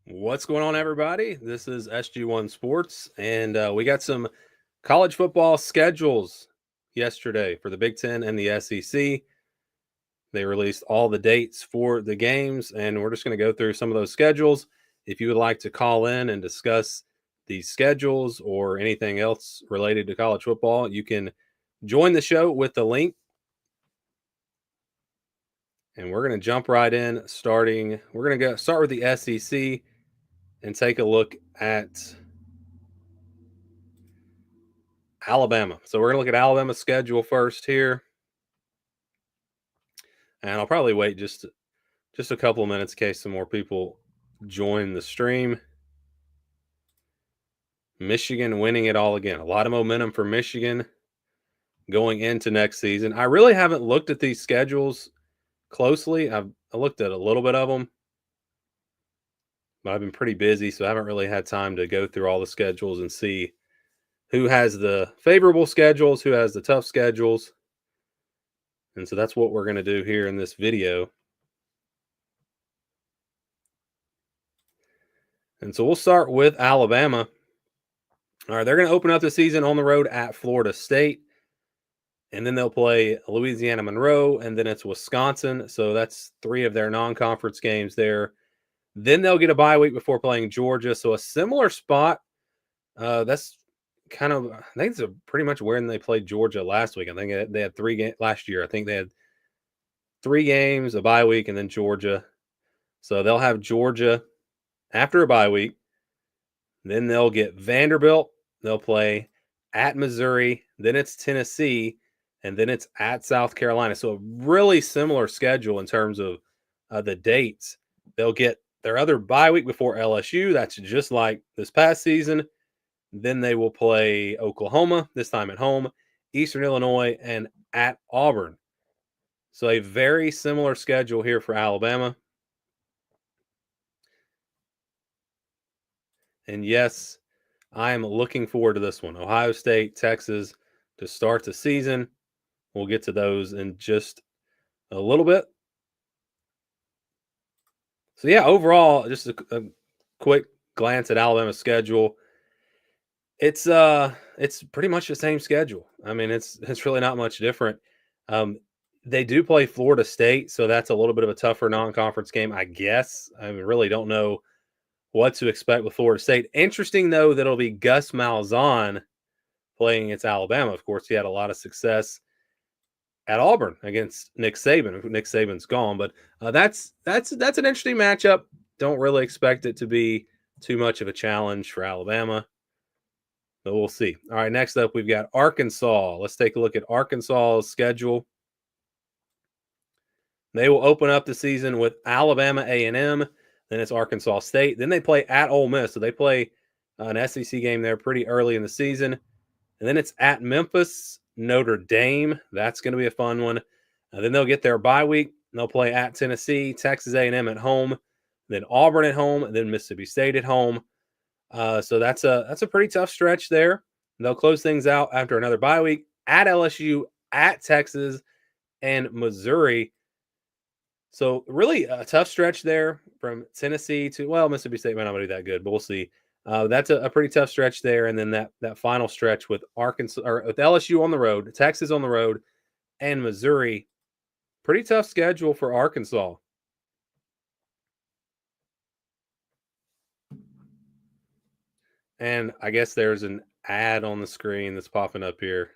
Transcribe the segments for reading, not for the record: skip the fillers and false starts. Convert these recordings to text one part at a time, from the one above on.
What's going on, everybody? This is SG1 Sports, and we got some college football schedules yesterday for the Big Ten and the SEC. They released all the dates for the games, and we're just going to go through some of those schedules. If you would like to call in and discuss these schedules or anything else related to college football, you can join the show with the link. And we're going to jump right in, we're going to start with the SEC and take a look at Alabama. So we're going to look at Alabama's schedule first here. And I'll probably wait just a couple of minutes in case some more people join the stream. Michigan winning it all again. A lot of momentum for Michigan going into next season. I really haven't looked at these schedules closely. I looked at a little bit of them, but I've been pretty busy, so I haven't really had time to go through all the schedules and see who has the favorable schedules, who has the tough schedules. And so that's what we're going to do here in this video. And so we'll start with Alabama. All right, they're going to open up the season on the road at Florida State. And then they'll play Louisiana Monroe, and then it's Wisconsin. So that's 3 of their non-conference games there. Then they'll get a bye week before playing Georgia. So a similar spot. That's kind of, I think it's pretty much where they played Georgia last week. I think they had 3 games last year. I think they had 3 games, a bye week, and then Georgia. So they'll have Georgia after a bye week. Then they'll get Vanderbilt. They'll play at Missouri. Then it's Tennessee. And then it's at South Carolina. So a really similar schedule in terms of the dates. They'll get their other bye week before LSU. That's just like this past season. Then they will play Oklahoma, this time at home, Eastern Illinois, and at Auburn. So a very similar schedule here for Alabama. And yes, I am looking forward to this one. Ohio State, Texas to start the season. We'll get to those in just a little bit. So, yeah, overall, just a quick glance at Alabama's schedule. It's pretty much the same schedule. I mean, it's really not much different. They do play Florida State, so that's a little bit of a tougher non-conference game, I guess. I really don't know what to expect with Florida State. Interesting, though, that it'll be Gus Malzahn playing against Alabama. Of course, he had a lot of success at Auburn against Nick Saban. Nick Saban's gone, but that's an interesting matchup. Don't really expect it to be too much of a challenge for Alabama, but we'll see. All right, next up we've got Arkansas. Let's take a look at Arkansas's schedule. They will open up the season with Alabama A&M. Then it's Arkansas State. Then they play at Ole Miss, so they play an SEC game there pretty early in the season. And then it's at Memphis, Notre Dame. That's going to be a fun one. Then they'll get their bye week. And they'll play at Tennessee, Texas A&M at home, then Auburn at home, and then Mississippi State at home. So that's a pretty tough stretch there. And they'll close things out after another bye week at LSU, at Texas, and Missouri. So really a tough stretch there from Tennessee to, well, Mississippi State might not be that good, but we'll see. That's a pretty tough stretch there. And then that final stretch with Arkansas or with LSU on the road, Texas on the road, and Missouri. Pretty tough schedule for Arkansas. And I guess there's an ad on the screen that's popping up here.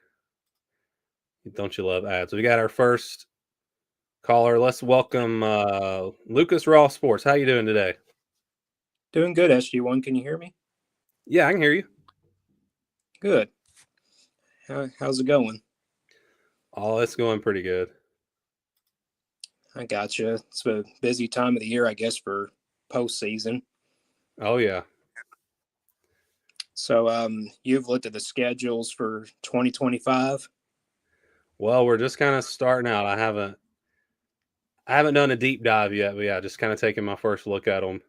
Don't you love ads? So we got our first caller. Let's welcome Lucas Raw Sports. How you doing today? Doing good, SG1. Can you hear me? Yeah, I can hear you. Good. How's it going? Oh, it's going pretty good. I gotcha. It's a busy time of the year, I guess, for postseason. Oh, yeah. So you've looked at the schedules for 2025? Well, we're just kind of starting out. I haven't done a deep dive yet, but yeah, just kind of taking my first look at them.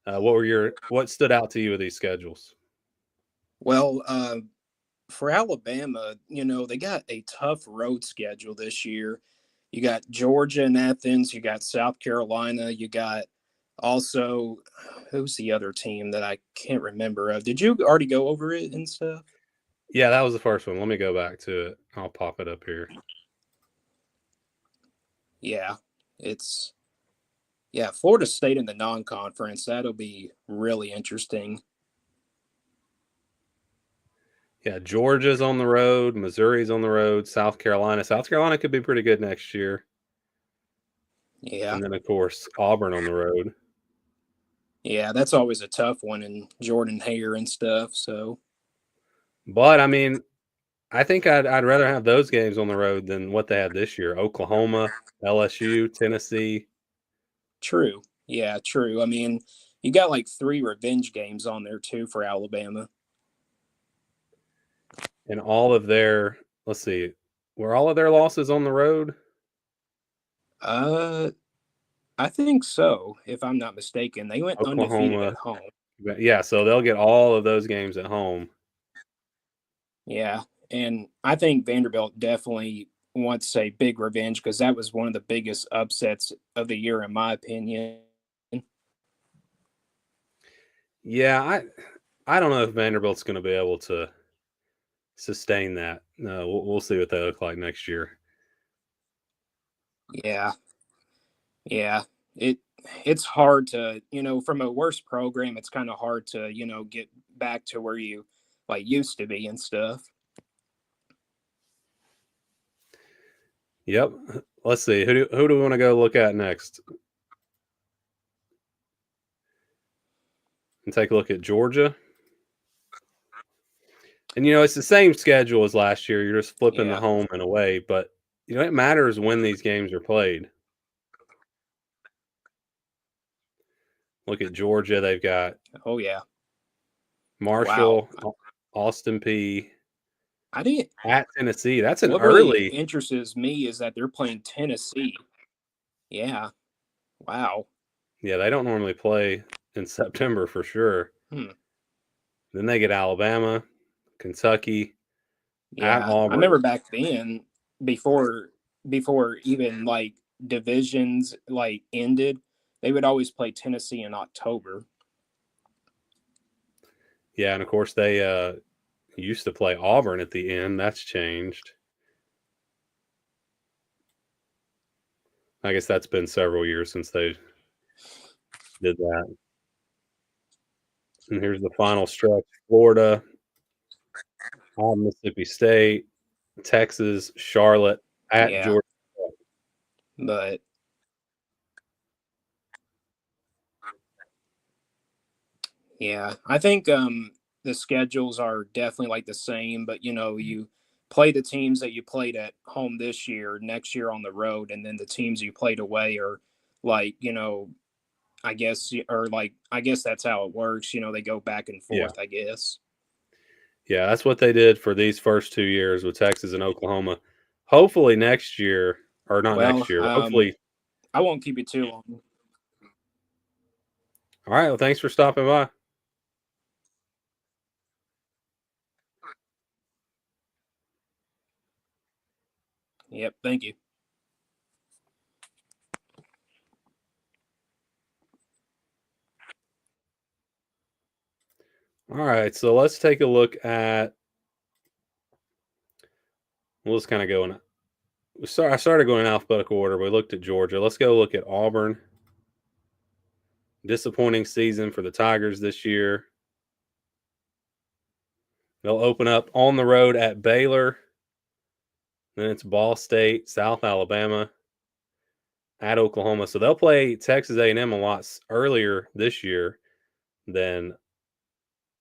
What stood out to you with these schedules? Well, for Alabama, they got a tough road schedule this year. You got Georgia and Athens. You got South Carolina. You got Also, who's the other team that I can't remember? Did you already go over it and stuff? Yeah, that was the first one. Let me go back to it. I'll pop it up here. Yeah, it's Florida State in the non-conference. That'll be really interesting. Yeah, Georgia's on the road, Missouri's on the road, South Carolina. South Carolina could be pretty good next year. Yeah, And then, of course, Auburn on the road. yeah, that's always a tough one, and Jordan Hare and stuff. So But I mean, I think I'd rather have those games on the road than what they had this year. Oklahoma, LSU, Tennessee. true. Yeah, true. I mean, you got like 3 revenge games on there too for Alabama. And all of their, let's see, were all of their losses on the road? Uh, I think so, if I'm not mistaken. They went undefeated Oklahoma. at home. Yeah, so they'll get all of those games at home. Yeah, and I think Vanderbilt definitely wants a big revenge because that was one of the biggest upsets of the year, in my opinion. Yeah, I don't know if Vanderbilt's going to be able to sustain that. No, we'll see what they look like next year. Yeah, yeah. It's hard to, from a worse program, it's kind of hard to, get back to where you like used to be and stuff. Yep. Let's see. Who do we want to go look at next? And take a look at Georgia. And it's the same schedule as last year. You're just flipping the Yeah. home and away, but it matters when these games are played. Look at Georgia. They've got Oh yeah. Wow. Marshall, Austin P I didn't. at Tennessee. That's an What really early. interests me is that they're playing Tennessee. Yeah. Wow. Yeah, they don't normally play in September for sure. Hmm. Then they get Alabama, Kentucky, at Yeah, I Auburn. remember back then, before even like divisions like ended, they would always play Tennessee in October. Yeah, and of course they used to play Auburn at the end. That's changed. I guess that's been several years since they did that. And here's the final stretch: Florida, Mississippi State, Texas, Charlotte, at Yeah, Georgia. but yeah, I think the schedules are definitely like the same, but you play the teams that you played at home this year, next year on the road, and then the teams you played away are like, I guess that's how it works. They go back and Yeah, forth, I guess. yeah, that's what they did for these first 2 years with Texas and Oklahoma. Hopefully next year, or not next Well, year, but hopefully. I won't keep you too long. All right. Well, thanks for stopping by. Yep, thank you. All right. So let's take a look at. We'll just kind of go in. I started going in alphabetical order. We looked at Georgia. Let's go look at Auburn. Disappointing season for the Tigers this year. They'll open up on the road at Baylor. Then it's Ball State, South Alabama, at Oklahoma. So they'll play Texas A&M a lot earlier this year than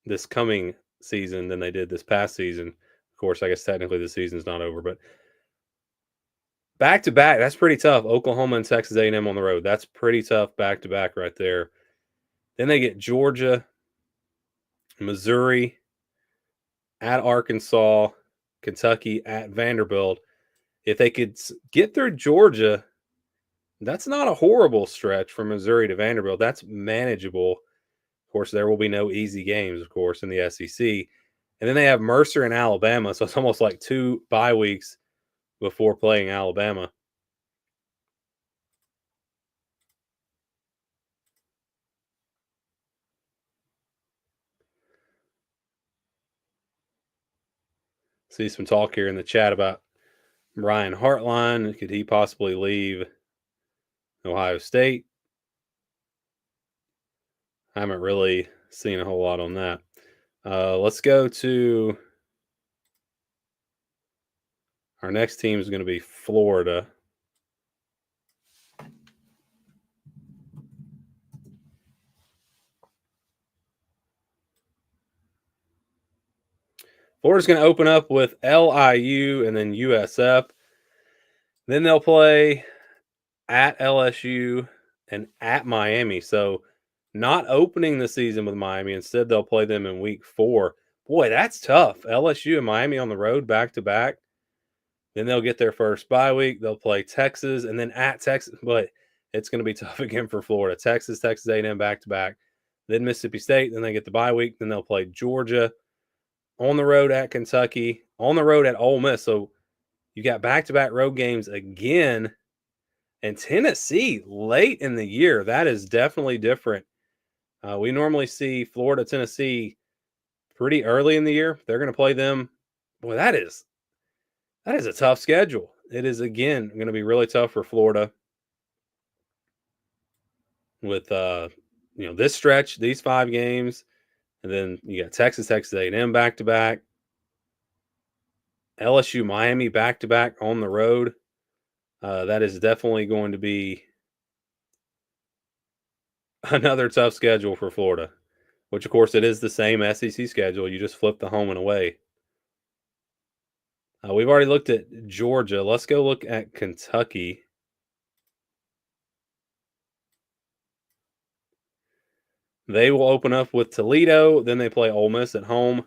this coming season than they did this past season. Of course, I guess technically the season's not over, but back to back, that's pretty tough. Oklahoma and Texas A&M on the road. That's pretty tough back to back right there. Then they get Georgia, Missouri, at Arkansas, Kentucky, at Vanderbilt. If they could get through Georgia, that's not a horrible stretch from Missouri to Vanderbilt. That's manageable. Of course, there will be no easy games, of course, in the SEC. And then they have Mercer and Alabama. So it's almost like 2 bye weeks before playing Alabama. See some talk here in the chat about Brian Hartline. Could he possibly leave Ohio State? I haven't really seen a whole lot on that. Let's go to our next team is going to be Florida. Florida's going to open up with LIU and then USF. Then they'll play at LSU and at Miami. So not opening the season with Miami. Instead, they'll play them in week 4. Boy, that's tough. LSU and Miami on the road back to back. Then they'll get their first bye week. They'll play Texas and then at Texas. But it's going to be tough again for Florida. Texas A&M back to back. Then Mississippi State. Then they get the bye week. Then they'll play Georgia on the road at Kentucky, on the road at Ole Miss. So you got back-to-back road games again. And Tennessee late in the year. That is definitely different. We normally see Florida, Tennessee pretty early in the year. They're going to play them. Boy, that is a tough schedule. It is, again, going to be really tough for Florida with this stretch, these 5 games. And then you got Texas A&M back-to-back. LSU, Miami back-to-back on the road. That is definitely going to be another tough schedule for Florida, which, of course, it is the same SEC schedule. You just flip the home and away. We've already looked at Georgia. Let's go look at Kentucky. They will open up with Toledo. Then they play Ole Miss at home.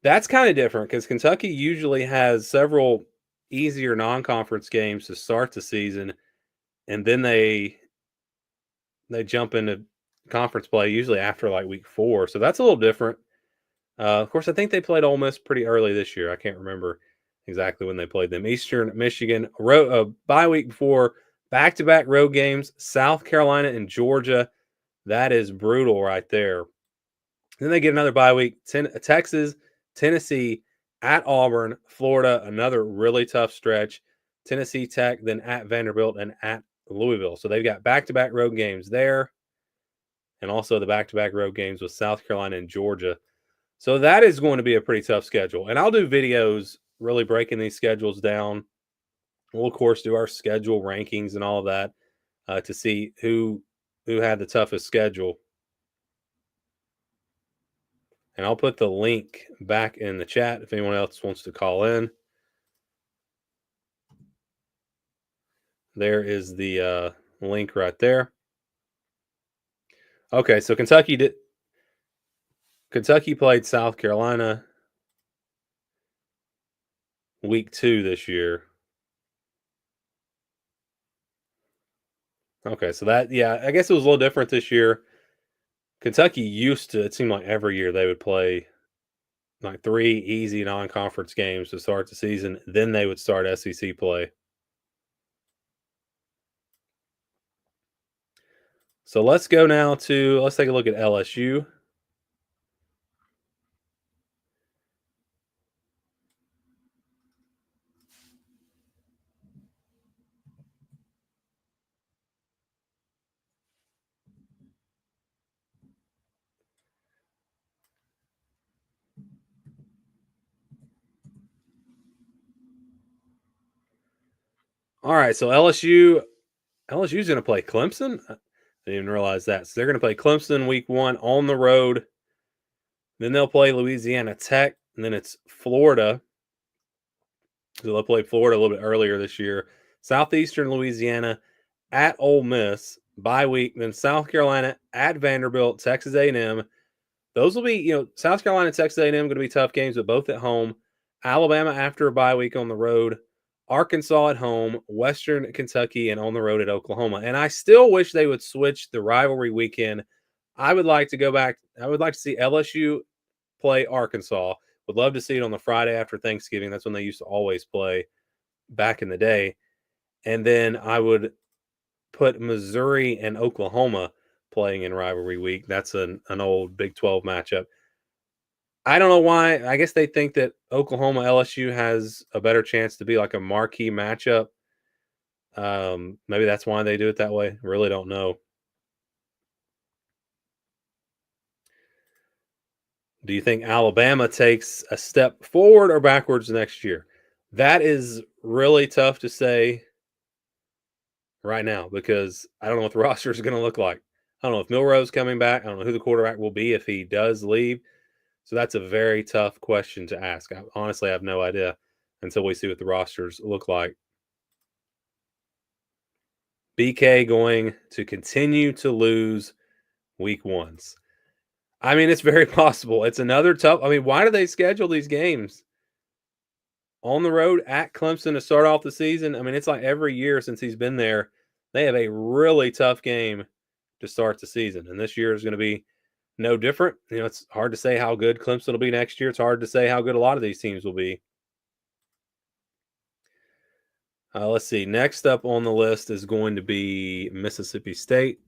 That's kind of different because Kentucky usually has several easier non-conference games to start the season, and then they jump into conference play usually after like week 4. So that's a little different. Of course, I think they played Ole Miss pretty early this year. I can't remember exactly when they played them. Eastern Michigan, bye week before, back-to-back road games, South Carolina and Georgia. That is brutal right there. Then they get another bye week, Texas, Tennessee, at Auburn, Florida, another really tough stretch, Tennessee Tech, then at Vanderbilt and at Louisville. So they've got back-to-back road games there, and also the back-to-back road games with South Carolina and Georgia. So that is going to be a pretty tough schedule. And I'll do videos really breaking these schedules down. We'll, of course, do our schedule rankings and all of that to see who had the toughest schedule. And I'll put the link back in the chat if anyone else wants to call in. There is the link right there. Okay, so Kentucky played South Carolina week 2 this year. Okay, so I guess it was a little different this year. Kentucky used to, it seemed like every year they would play like 3 easy non-conference games to start the season. Then they would start SEC play. So let's go now let's take a look at LSU. All right, so LSU's going to play Clemson. I didn't even realize that. So they're going to play Clemson week 1 on the road. Then they'll play Louisiana Tech, and then it's Florida. So they'll play Florida a little bit earlier this year. Southeastern Louisiana at Ole Miss, bye week. Then South Carolina at Vanderbilt, Texas A&M. Those will be, South Carolina and Texas A&M going to be tough games, but both at home. Alabama after a bye week on the road. Arkansas at home, Western Kentucky, and on the road at Oklahoma. And I still wish they would switch the rivalry weekend. I would like to go back. I would like to see LSU play Arkansas. Would love to see it on the Friday after Thanksgiving. That's when they used to always play back in the day. And then I would put Missouri and Oklahoma playing in rivalry week. That's an old Big 12 matchup. I don't know why. I guess they think that Oklahoma LSU has a better chance to be like a marquee matchup. Maybe that's why they do it that way. Really don't know. Do you think Alabama takes a step forward or backwards next year? That is really tough to say right now because I don't know what the roster is going to look like. I don't know if Milroe's coming back. I don't know who the quarterback will be if he does leave. So that's a very tough question to ask. I honestly have no idea until we see what the rosters look like. BK going to continue to lose week ones. I mean, it's very possible. It's another tough. I mean, why do they schedule these games on the road at Clemson to start off the season? I mean, it's like every year since he's been there, they have a really tough game to start the season. And this year is going to be no different. You know, it's hard to say how good Clemson will be next year. It's hard to say how good a lot of these teams will be. Let's see. Next up on the list is going to be Mississippi State.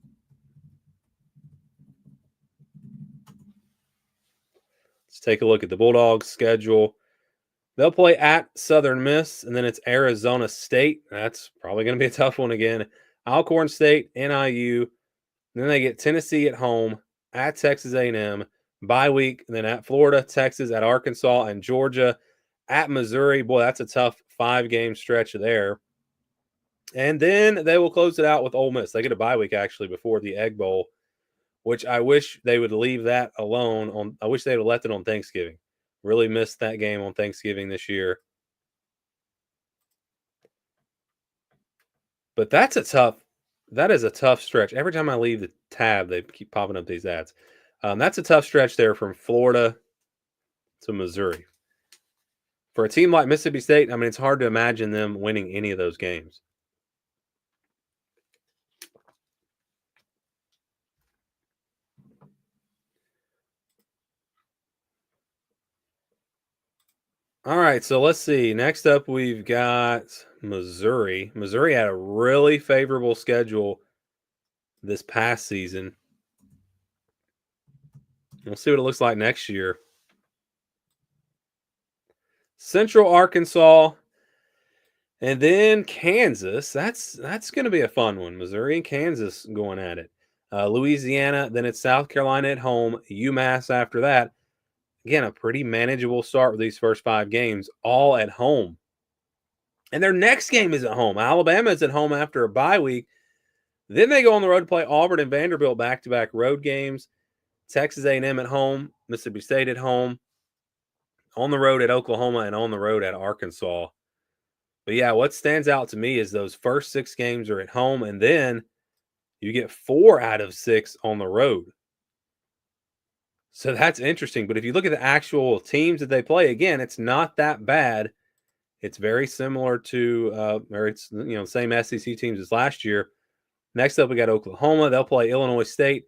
Let's take a look at the Bulldogs' schedule. They'll play at Southern Miss, and then it's Arizona State. That's probably going to be a tough one again. Alcorn State, NIU. Then they get Tennessee at home, at Texas A&M, bye week, and then at Florida, Texas, at Arkansas, and Georgia, at Missouri. Boy, that's a tough 5-game stretch there. And then they will close it out with Ole Miss. They get a bye week, actually, before the Egg Bowl, which I wish they would leave that alone. I wish they would have left it on Thanksgiving. Really missed that game on Thanksgiving this year. But that is a tough stretch. Every time I leave the tab, they keep popping up these ads. That's a tough stretch there from Florida to Missouri. For a team like Mississippi State, I mean, it's hard to imagine them winning any of those games. All right, so let's see. Next up, we've got Missouri. Missouri had a really favorable schedule this past season. We'll see what it looks like next year. Central Arkansas, and then Kansas. That's going to be a fun one. Missouri and Kansas going at it. Louisiana, then it's South Carolina at home. UMass after that. Again, a pretty manageable start with these first 5 games, all at home. And their next game is at home. Alabama is at home after a bye week. Then they go on the road to play Auburn and Vanderbilt back-to-back road games. Texas A&M at home, Mississippi State at home, on the road at Oklahoma, and on the road at Arkansas. But yeah, what stands out to me is those first 6 games are at home, and then you get 4 out of 6 on the road. So that's interesting. But if you look at the actual teams that they play, again, it's not that bad. It's very similar to, or it's the same SEC teams as last year. Next up, we got Oklahoma. They'll play Illinois State,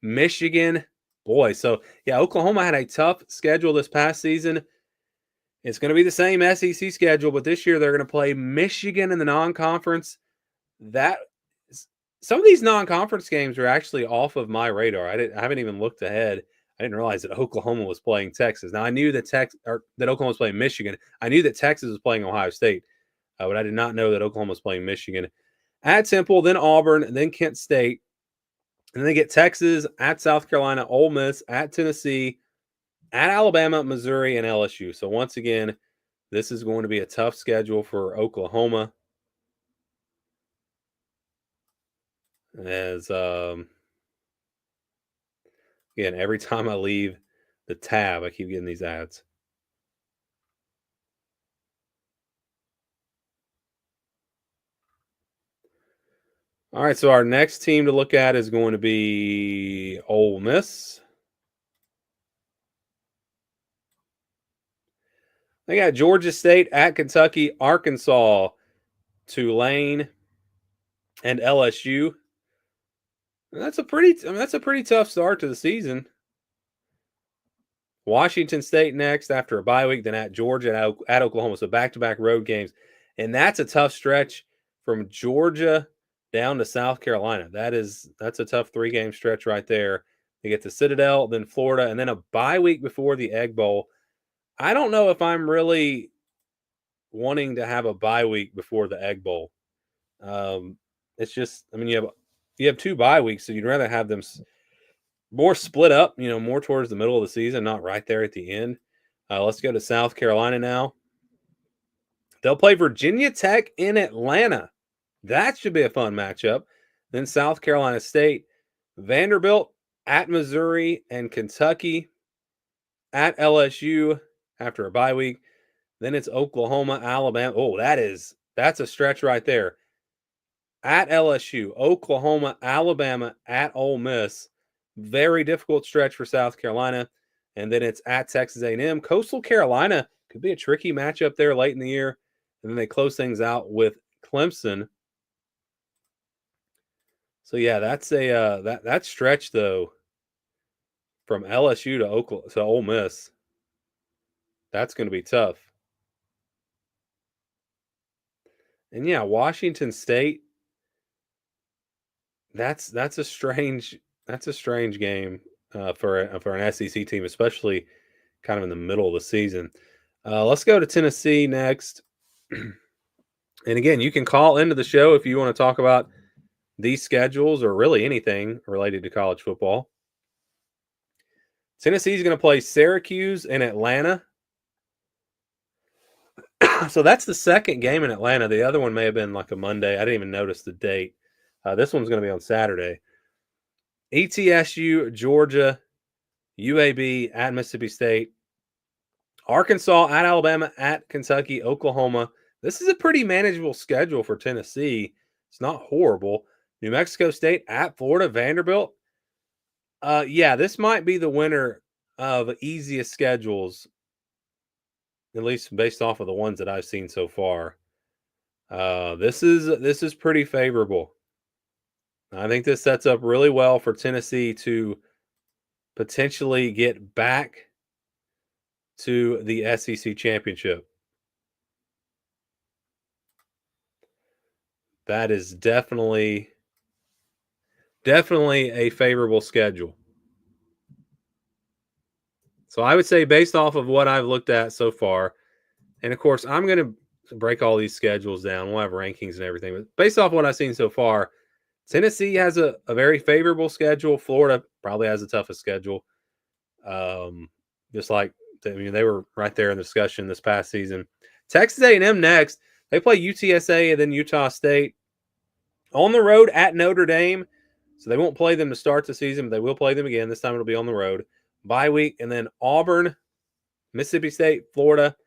Michigan. Boy, so yeah, Oklahoma had a tough schedule this past season. It's going to be the same SEC schedule, but this year they're going to play Michigan in the non-conference. Some of these non-conference games are actually off of my radar. I haven't even looked ahead. I didn't realize that Oklahoma was playing Texas. Now I knew that Oklahoma was playing Michigan. I knew that Texas was playing Ohio State, but I did not know that Oklahoma was playing Michigan. At Temple, then Auburn, then Kent State, and then they get Texas, at South Carolina, Ole Miss, at Tennessee, at Alabama, Missouri, and LSU. So once again, this is going to be a tough schedule for Oklahoma. As again, every time I leave the tab, I keep getting these ads. All right, so our next team to look at is going to be Ole Miss. They got Georgia State, at Kentucky, Arkansas, Tulane, and LSU. That's a pretty tough start to the season. Washington State next after a bye week, then at Georgia, at Oklahoma. So back-to-back road games. And that's a tough stretch from Georgia down to South Carolina. That's a tough 3-game stretch right there. They get to Citadel, then Florida, and then a bye week before the Egg Bowl. I don't know if I'm really wanting to have a bye week before the Egg Bowl. It's just, I mean, you have 2 bye weeks, so you'd rather have them more split up, more towards the middle of the season, not right there at the end. Let's go to South Carolina now. They'll play Virginia Tech in Atlanta. That should be a fun matchup. Then South Carolina State, Vanderbilt at Missouri, and Kentucky at LSU after a bye week. Then it's Oklahoma, Alabama. Oh, that's a stretch right there. At LSU, Oklahoma, Alabama, at Ole Miss. Very difficult stretch for South Carolina. And then it's at Texas A&M. Coastal Carolina could be a tricky matchup there late in the year. And then they close things out with Clemson. So yeah, that's that stretch though from LSU to Ole Miss. That's going to be tough. And yeah, Washington State. That's a strange game for an SEC team, especially kind of in the middle of the season. Let's go to Tennessee next. And again, you can call into the show if you want to talk about these schedules or really anything related to college football. Tennessee is going to play Syracuse and Atlanta. So that's the second game in Atlanta. The other one may have been like a Monday. I didn't even notice the date. This one's going to be on Saturday. ETSU, Georgia, UAB at Mississippi State, Arkansas at Alabama, at Kentucky, Oklahoma. This is a pretty manageable schedule for Tennessee. It's not horrible. New Mexico State at Florida, Vanderbilt. Yeah, this might be the winner of easiest schedules, at least based off of the ones that I've seen so far. This is pretty favorable. I think this sets up really well for Tennessee to potentially get back to the SEC championship. That is definitely a favorable schedule. So I would say based off of what I've looked at so far, and of course I'm going to break all these schedules down. We'll have rankings and everything, but based off what I've seen so far, Tennessee has a very favorable schedule. Florida probably has the toughest schedule. Just like, they were right there in the discussion this past season. Texas A&M next. They play UTSA and then Utah State on the road at Notre Dame. So they won't play them to start the season, but they will play them again. This time it'll be on the road. Bye week, and then Auburn, Mississippi State, Florida,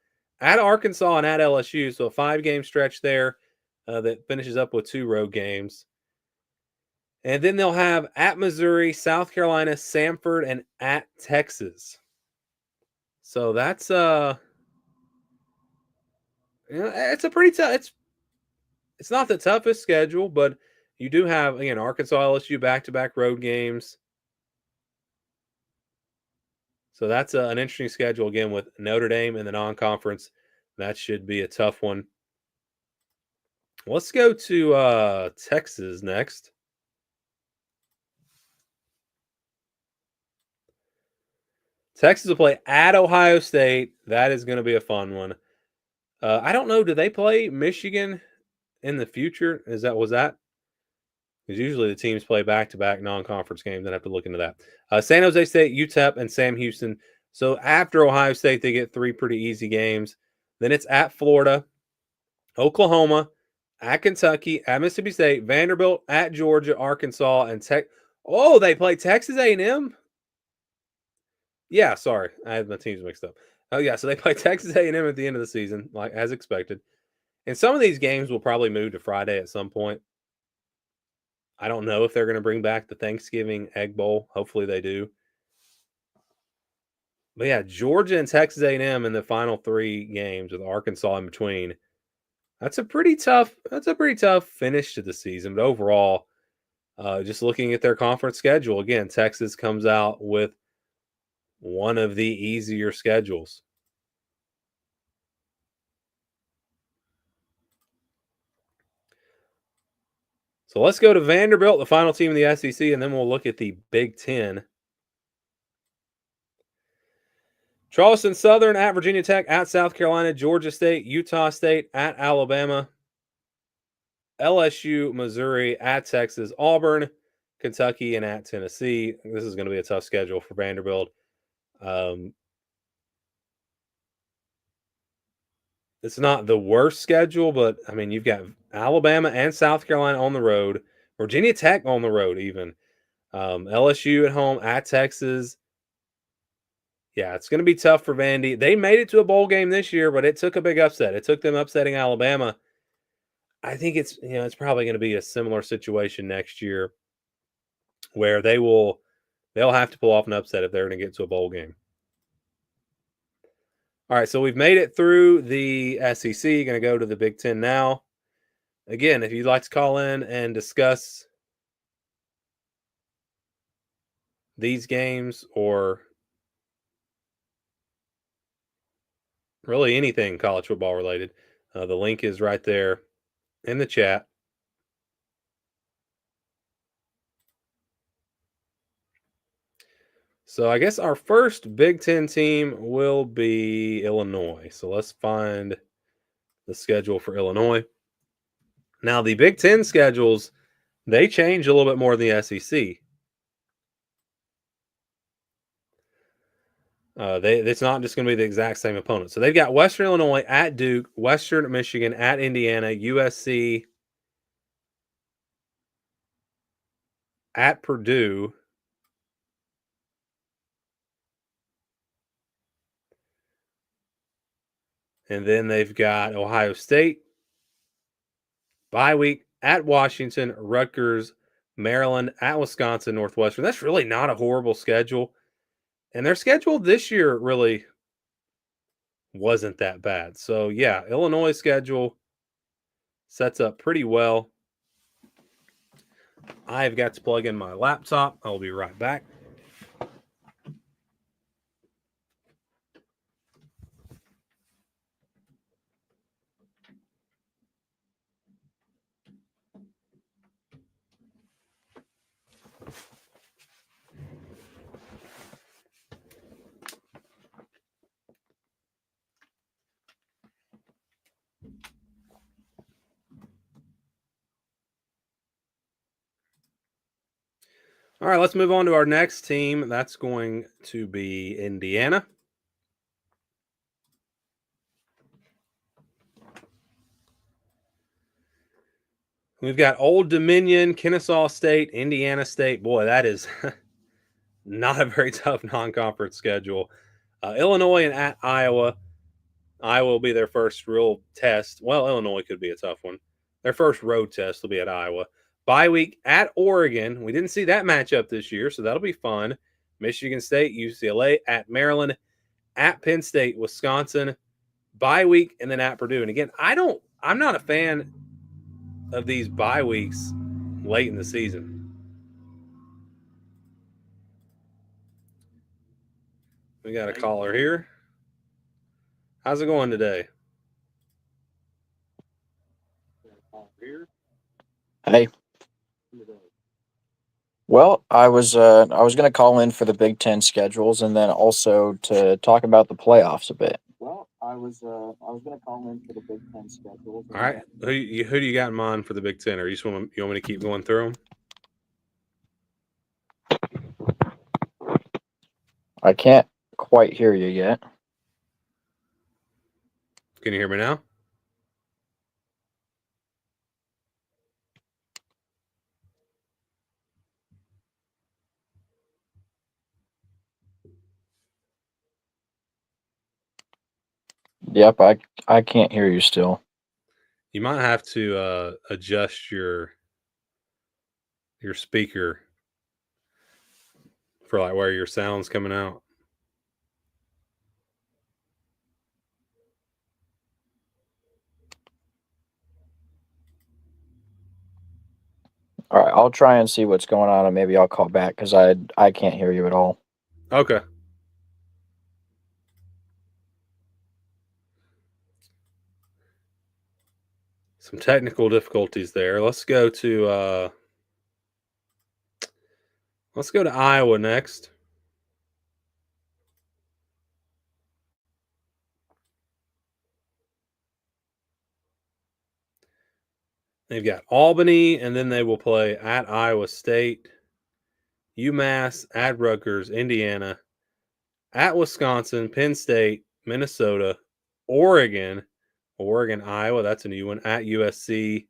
at Arkansas, and at LSU. So a 5-game stretch there that finishes up with 2 road games. And then they'll have at Missouri, South Carolina, Samford, and at Texas. So that's it's a pretty tough. It's not the toughest schedule, but you do have, again, Arkansas, LSU back-to-back road games. So that's an interesting schedule again with Notre Dame in the non-conference. That should be a tough one. Let's go to Texas next. Texas will play at Ohio State. That is going to be a fun one. I don't know. Do they play Michigan in the future? Was that? Because usually the teams play back-to-back non-conference games. I'd have to look into that. San Jose State, UTEP, and Sam Houston. So after Ohio State, they get 3 pretty easy games. Then it's at Florida, Oklahoma, at Kentucky, at Mississippi State, Vanderbilt, at Georgia, Arkansas, and Tech. Oh, they play Texas A&M? Yeah, sorry. I had my teams mixed up. Oh, yeah, so they play Texas A&M at the end of the season, like as expected. And some of these games will probably move to Friday at some point. I don't know if they're going to bring back the Thanksgiving Egg Bowl. Hopefully they do. But yeah, Georgia and Texas A&M in the final 3 games with Arkansas in between. That's a pretty tough finish to the season. But overall, just looking at their conference schedule, again, Texas comes out with one of the easier schedules. So let's go to Vanderbilt, the final team in the SEC, and then we'll look at the Big Ten. Charleston Southern at Virginia Tech, at South Carolina, Georgia State, Utah State, at Alabama, LSU, Missouri, at Texas, Auburn, Kentucky, and at Tennessee. This is going to be a tough schedule for Vanderbilt. It's not the worst schedule, but I mean, you've got Alabama and South Carolina on the road, Virginia Tech on the road, even LSU at home, at Texas. Yeah, it's going to be tough for Vandy. They made it to a bowl game this year, but it took a big upset. It took them upsetting Alabama. I think it's probably going to be a similar situation next year where they'll have to pull off an upset if they're going to get to a bowl game. All right, so we've made it through the SEC. Going to go to the Big Ten now. Again, if you'd like to call in and discuss these games or really anything college football related, the link is right there in the chat. So I guess our first Big Ten team will be Illinois. So let's find the schedule for Illinois. Now, the Big Ten schedules, they change a little bit more than the SEC. It's not just going to be the exact same opponent. So they've got Western Illinois at Duke, Western Michigan at Indiana, USC at Purdue, and then they've got Ohio State, bye week at Washington, Rutgers, Maryland, at Wisconsin, Northwestern. That's really not a horrible schedule. And their schedule this year really wasn't that bad. So, yeah, Illinois' schedule sets up pretty well. I've got to plug in my laptop. I'll be right back. All right, let's move on to our next team. That's going to be Indiana. We've got Old Dominion, Kennesaw State, Indiana State. Boy, that is not a very tough non-conference schedule. Illinois and at Iowa. Iowa will be their first real test. Well, Illinois could be a tough one. Their first road test will be at Iowa. Bye week at Oregon. We didn't see that matchup this year, so that'll be fun. Michigan State, UCLA, at Maryland, at Penn State, Wisconsin. Bye week, and then at Purdue. And again, I'm not a fan of these bye weeks late in the season. We got a caller here. How's it going today? Hey. Well, I was going to call in for the Big Ten schedules and then also to talk about the playoffs a bit. Well, I was going to call in for the Big Ten schedules. All right, who do you got in mind for the Big Ten? Or you want me to keep going through them? I can't quite hear you yet. Can you hear me now? Yep, I can't hear you still. You might have to adjust your speaker for like where your sound's coming out. All right, I'll try and see what's going on, and maybe I'll call back because I can't hear you at all. Okay. Some technical difficulties there. Let's go to Iowa next. They've got Albany, and then they will play at Iowa State, UMass, at Rutgers, Indiana, at Wisconsin, Penn State, Minnesota, Oregon, Iowa. That's a new one. At USC.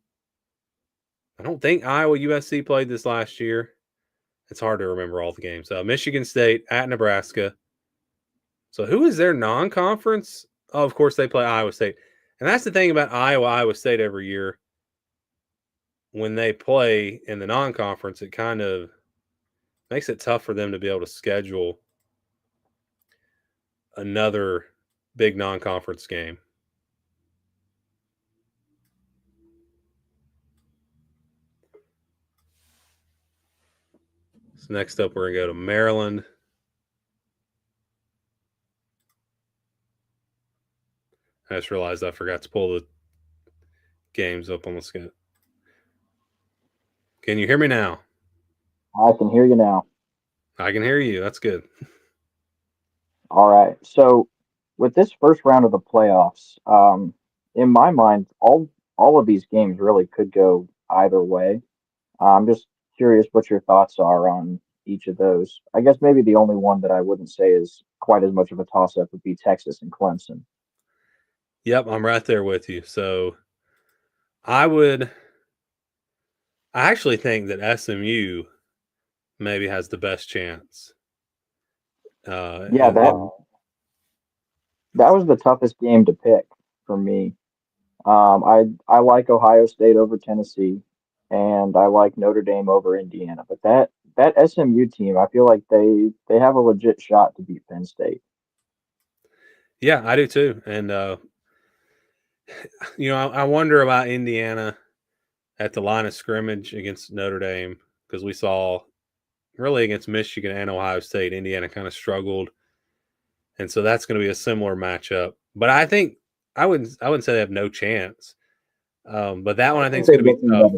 I don't think Iowa USC played this last year. It's hard to remember all the games. Michigan State, at Nebraska. So who is their non-conference? Oh, of course they play Iowa State. And that's the thing about Iowa State every year. When they play in the non-conference, it kind of makes it tough for them to be able to schedule another big non-conference game. So next up, we're going to go to Maryland. I just realized I forgot to pull the games up on the screen. Can you hear me now? I can hear you now. I can hear you. That's good. All right. So with this first round of the playoffs, in my mind, all of these games really could go either way. I'm just curious what your thoughts are on each of those. I guess maybe the only one that I wouldn't say is quite as much of a toss-up would be Texas and Clemson. Yep, I'm right there with you. So I actually think that SMU maybe has the best chance. Yeah, that was the toughest game to pick for me. I like Ohio State over Tennessee, and I like Notre Dame over Indiana. But that SMU team, I feel like they have a legit shot to beat Penn State. Yeah, I do too. And I wonder about Indiana at the line of scrimmage against Notre Dame, because we saw really against Michigan and Ohio State, Indiana kind of struggled. And so that's going to be a similar matchup. But I think I wouldn't say they have no chance. But that one I think is going to be tough.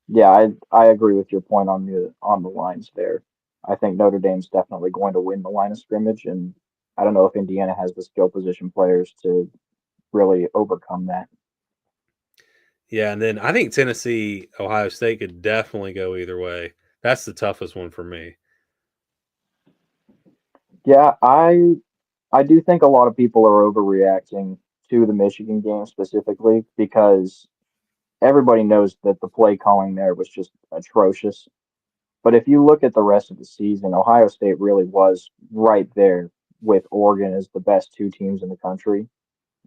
Yeah, I agree with your point on the lines there. I think Notre Dame's definitely going to win the line of scrimmage, and I don't know if Indiana has the skill position players to really overcome that. Yeah, and then I think Tennessee, Ohio State could definitely go either way. That's the toughest one for me. Yeah, I do think a lot of people are overreacting to the Michigan game specifically because everybody knows that the play calling there was just atrocious. But if you look at the rest of the season, Ohio State really was right there with Oregon as the best two teams in the country.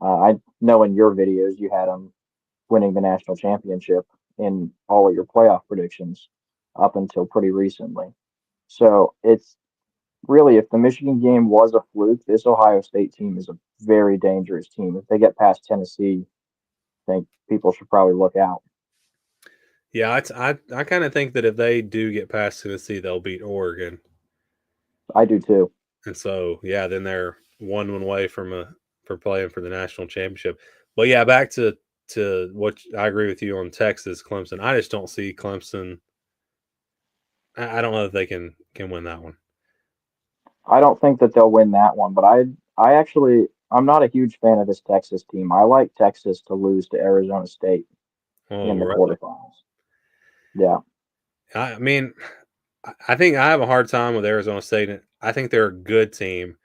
I know in your videos you had them winning the national championship in all of your playoff predictions up until pretty recently. So it's really, if the Michigan game was a fluke, this Ohio State team is a very dangerous team. If they get past Tennessee, I think people should probably look out. Yeah, I kind of think that if they do get past Tennessee, they'll beat Oregon. I do too. And so, yeah, then they're one away for playing for the national championship. But yeah, back to what I agree with you on Texas, Clemson. I just don't see Clemson. I don't know if they can win that one. I don't think that they'll win that one, but I'm not a huge fan of this Texas team. I like Texas to lose to Arizona State in the quarterfinals. Yeah. I mean, I think I have a hard time with Arizona State. I think they're a good team,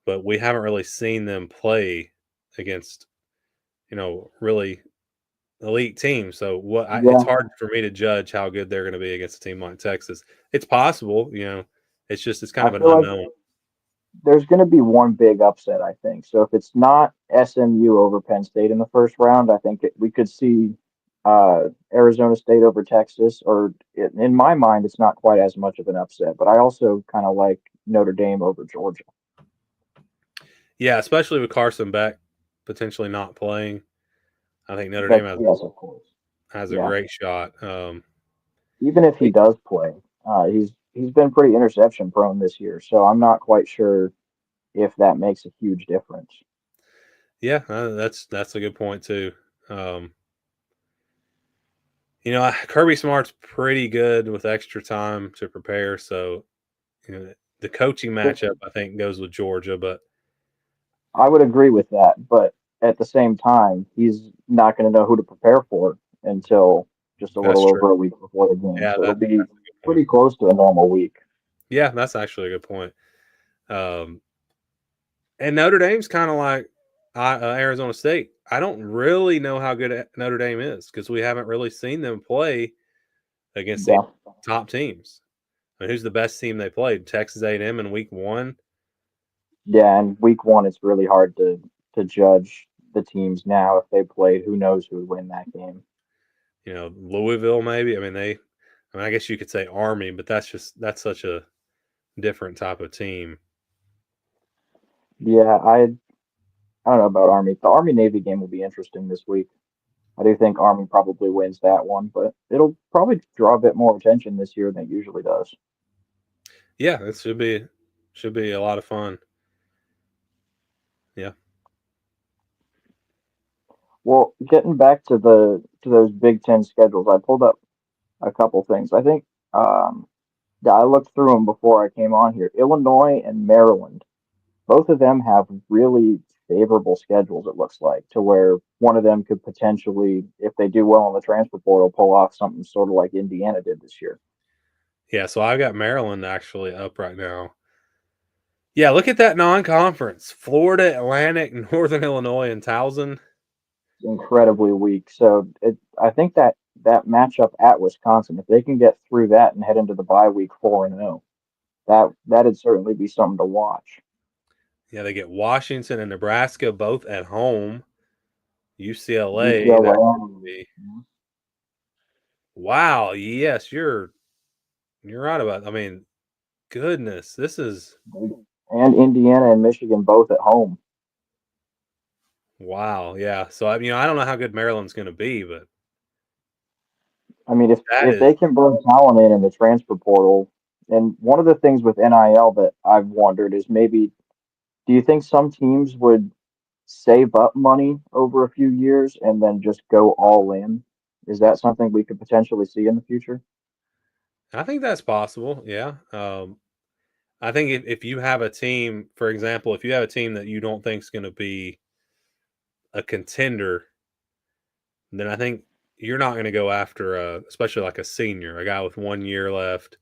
but we haven't really seen them play against, really elite teams. So it's hard for me to judge how good they're going to be against a team like Texas. It's possible, it's kind of an unknown. There's going to be one big upset, I think. So if it's not SMU over Penn State in the first round, I think we could see Arizona State over Texas. Or in my mind, it's not quite as much of an upset. But I also kind of like Notre Dame over Georgia. Yeah, especially with Carson Beck potentially not playing. I think Notre Dame has a great shot. Even if he does play, he's been pretty interception prone this year, so I'm not quite sure if that makes a huge difference. Yeah, that's a good point too. Kirby Smart's pretty good with extra time to prepare, so the coaching matchup I think goes with Georgia, but I would agree with that. But at the same time, he's not going to know who to prepare for until just a That's little over true. a week before the game. Yeah, So it'll that's a be good point. pretty close to a normal week. Yeah, that's actually a good point. And Notre Dame's kind of like Arizona State. I don't really know how good Notre Dame is because we haven't really seen them play against the Yeah. top teams. I mean, who's the best team they played? Texas A&M in week 1. Yeah, and week one, it's really hard to judge the teams now. If they played, who knows who would win that game. Louisville maybe. I guess you could say Army, but that's such a different type of team. Yeah, I don't know about Army. The Army Navy game will be interesting this week. I do think Army probably wins that one, but it'll probably draw a bit more attention this year than it usually does. Yeah, it should be a lot of fun. Yeah. Well, getting back to those Big Ten schedules, I pulled up a couple things. I think yeah, I looked through them before I came on here. Illinois and Maryland, both of them have really favorable schedules. It looks like to where one of them could potentially, if they do well in the transfer portal, pull off something sort of like Indiana did this year. Yeah, so I've got Maryland actually up right now. Yeah, look at that non-conference. Florida, Atlantic, Northern Illinois, and Towson. Incredibly weak. So I think that matchup at Wisconsin, if they can get through that and head into the bye week 4-0, that'd certainly be something to watch. Yeah, they get Washington and Nebraska both at home. UCLA, that could UCLA, be. Wow, yes, you're right about. Goodness, this is and Indiana and Michigan both at home. wow. Yeah, so I don't know how good Maryland's going to be, but I mean, that if they is can bring talent in the transfer portal, and one of the things with NIL that I've wondered is maybe, do you think some teams would save up money over a few years and then just go all in? Is that something we could potentially see in the future? I think that's possible. Yeah. I think if you have a team, for example, if you have a team that you don't think is going to be a contender, then I think you're not going to go after especially like a senior, a guy with 1 year left.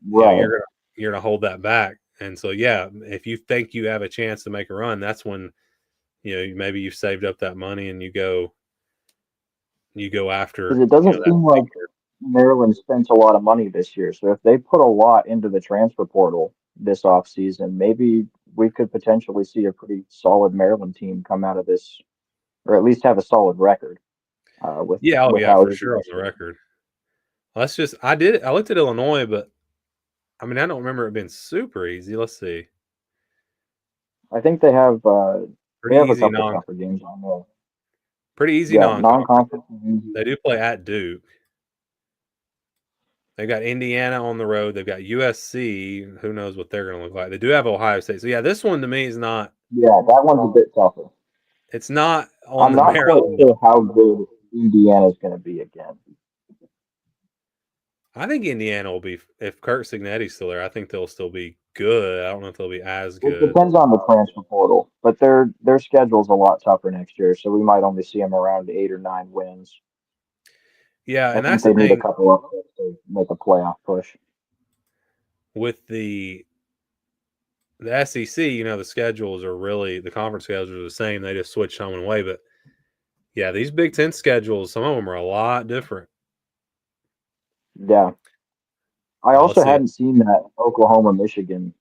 Right. You're gonna hold that back. And so yeah, if you think you have a chance to make a run, that's when maybe you've saved up that money and you go Because after it doesn't that seem like senior. Maryland spent a lot of money this year. So if they put a lot into the transfer portal this offseason, maybe we could potentially see a pretty solid Maryland team come out of this, or at least have a solid record Yeah, oh with yeah, how for it is sure on this the year. record. I looked at Illinois, but I don't remember it being super easy. Let's see. I think they Pretty have a easy couple non tougher games on there. pretty easy Yeah, non-conference. non-conference is easy. They do play at Duke. They've got Indiana on the road. They've got USC. Who knows what they're going to look like? They do have Ohio State. So yeah, this one to me is not. Yeah, that one's a bit tougher. It's not on I'm the not quite Maryland. sure how good Indiana's going to be again. I think Indiana will be if Kirk Cignetti's still there. I think they'll still be good. I don't know if they'll be as It good. depends on the transfer portal, but their schedule's a lot tougher next year, so we might only see them around 8 or 9 wins. Yeah, I and think that's the they need a thing couple upsets to make a playoff push. with the SEC. The schedules are really the conference schedules are the same. They just switch home and away. But yeah, these Big Ten schedules, some of them are a lot different. Yeah, I Let's also see. hadn't seen that Oklahoma Michigan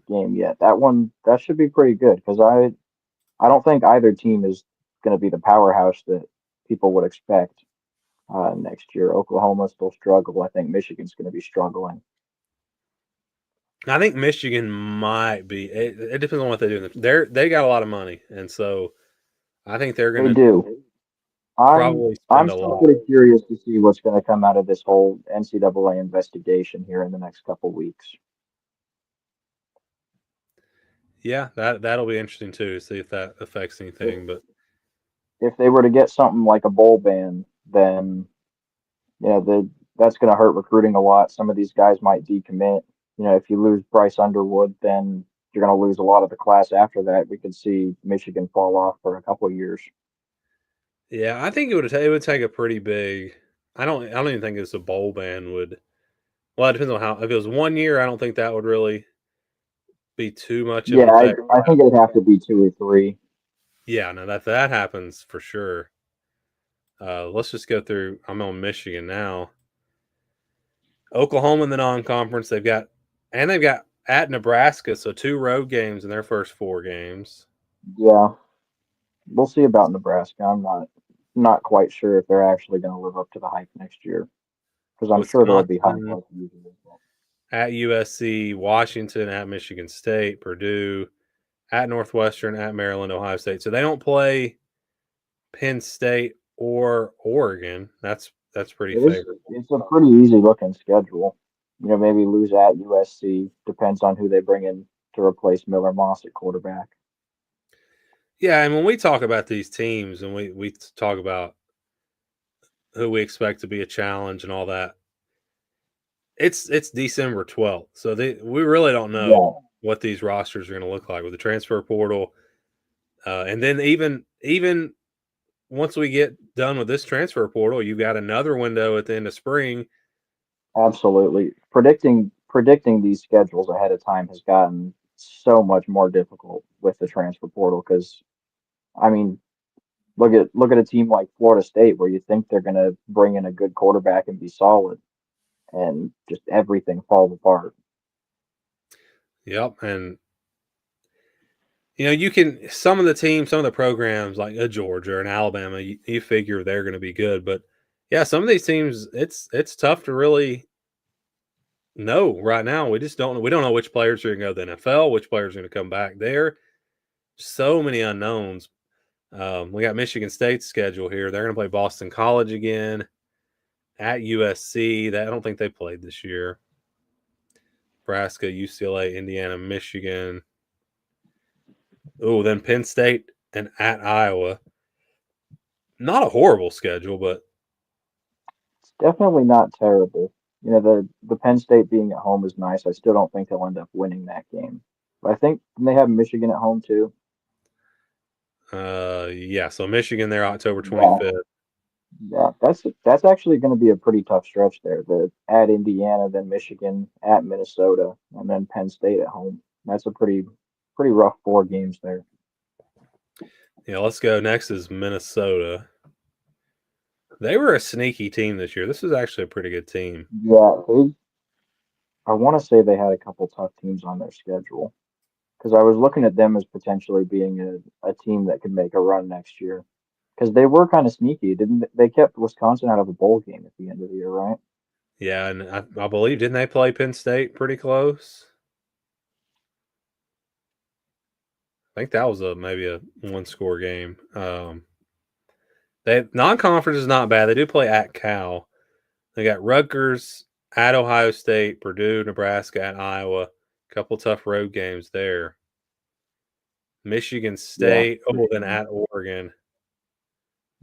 game yet. That should be pretty good because I don't think either team is going to be the powerhouse that people would expect next year. Oklahoma still struggle. I think Michigan's going to be struggling. I think Michigan might be. It depends on what they do. They got a lot of money, and so I think they're going They to do. probably I'm spend a still lot. pretty curious to see what's going to come out of this whole NCAA investigation here in the next couple weeks. Yeah, that'll be interesting too. See if that affects If anything. But if they were to get something like a bowl ban, then that's going to hurt recruiting a lot. Some of these guys might decommit. If you lose Bryce Underwood, then you're going to lose a lot of the class after that. We could see Michigan fall off for a couple of years. Yeah, I think it would take a pretty big. I don't even think it's a bowl ban would. Well, it depends on how. If it was 1 year, I don't think that would really be too much of Yeah, an effect. I think it'd have to be 2 or 3. Yeah, no, that happens for sure. Let's just go through. I'm on Michigan now. Oklahoma in the non-conference. They've got at Nebraska, so 2 road games in their first 4 games. Yeah, we'll see about Nebraska. I'm not quite sure if they're actually going to live up to the hype next year because I'm sure there'll be hype Wisconsin like usual. at USC, Washington at Michigan State, Purdue at Northwestern, at Maryland, Ohio State. So they don't play Penn State or Oregon. That's pretty favorable. It's a pretty easy looking schedule. You know, maybe lose at USC. Depends on who they bring in to replace Miller Moss at quarterback. Yeah, and when we talk about these teams and we talk about who we expect to be a challenge and all that, it's December 12th. So we really don't know Yeah, what these rosters are going to look like with the transfer portal. And then even once we get done with this transfer portal, you've got another window at the end of spring. absolutely. Predicting these schedules ahead of time has gotten so much more difficult with the transfer portal because I mean, look at a team like Florida State where you think they're going to bring in a good quarterback and be solid, and just everything falls apart. Yep, and you can some of the teams, some of the programs like a Georgia and Alabama, you figure they're going to be good, but yeah, some of these teams, it's tough to really know right now. We just don't know. We don't know which players are going to go to the NFL, which players are going to come back there. So many unknowns. We got Michigan State's schedule here. They're going to play Boston College again at USC. That I don't think they played this year. Nebraska, UCLA, Indiana, Michigan. Oh, then Penn State and at Iowa. Not a horrible schedule, but It's definitely not terrible. You know, the Penn State being at home is nice. I still don't think they'll end up winning that game. But I think they have Michigan at home too. yeah. So Michigan there, October Yeah, 25th. yeah. That's actually going to be a pretty tough stretch there. The at Indiana, then Michigan, at Minnesota, and then Penn State at home. That's a pretty rough 4 games there. Yeah, let's go. Next is Minnesota. They were a sneaky team this year. This is actually a pretty good team. Yeah, I want to say they had a couple tough teams on their schedule because I was looking at them as potentially being a team that could make a run next year because they were kind of sneaky, didn't they? They kept Wisconsin out of a bowl game at the end of the year, right? Yeah, and I believe didn't they play Penn State pretty close? I think that was maybe a 1-score game. They non-conference is not bad. They do play at Cal. They got Rutgers at Ohio State, Purdue, Nebraska, at Iowa. A couple tough road games there. Michigan Yeah, State, for then sure. at Oregon.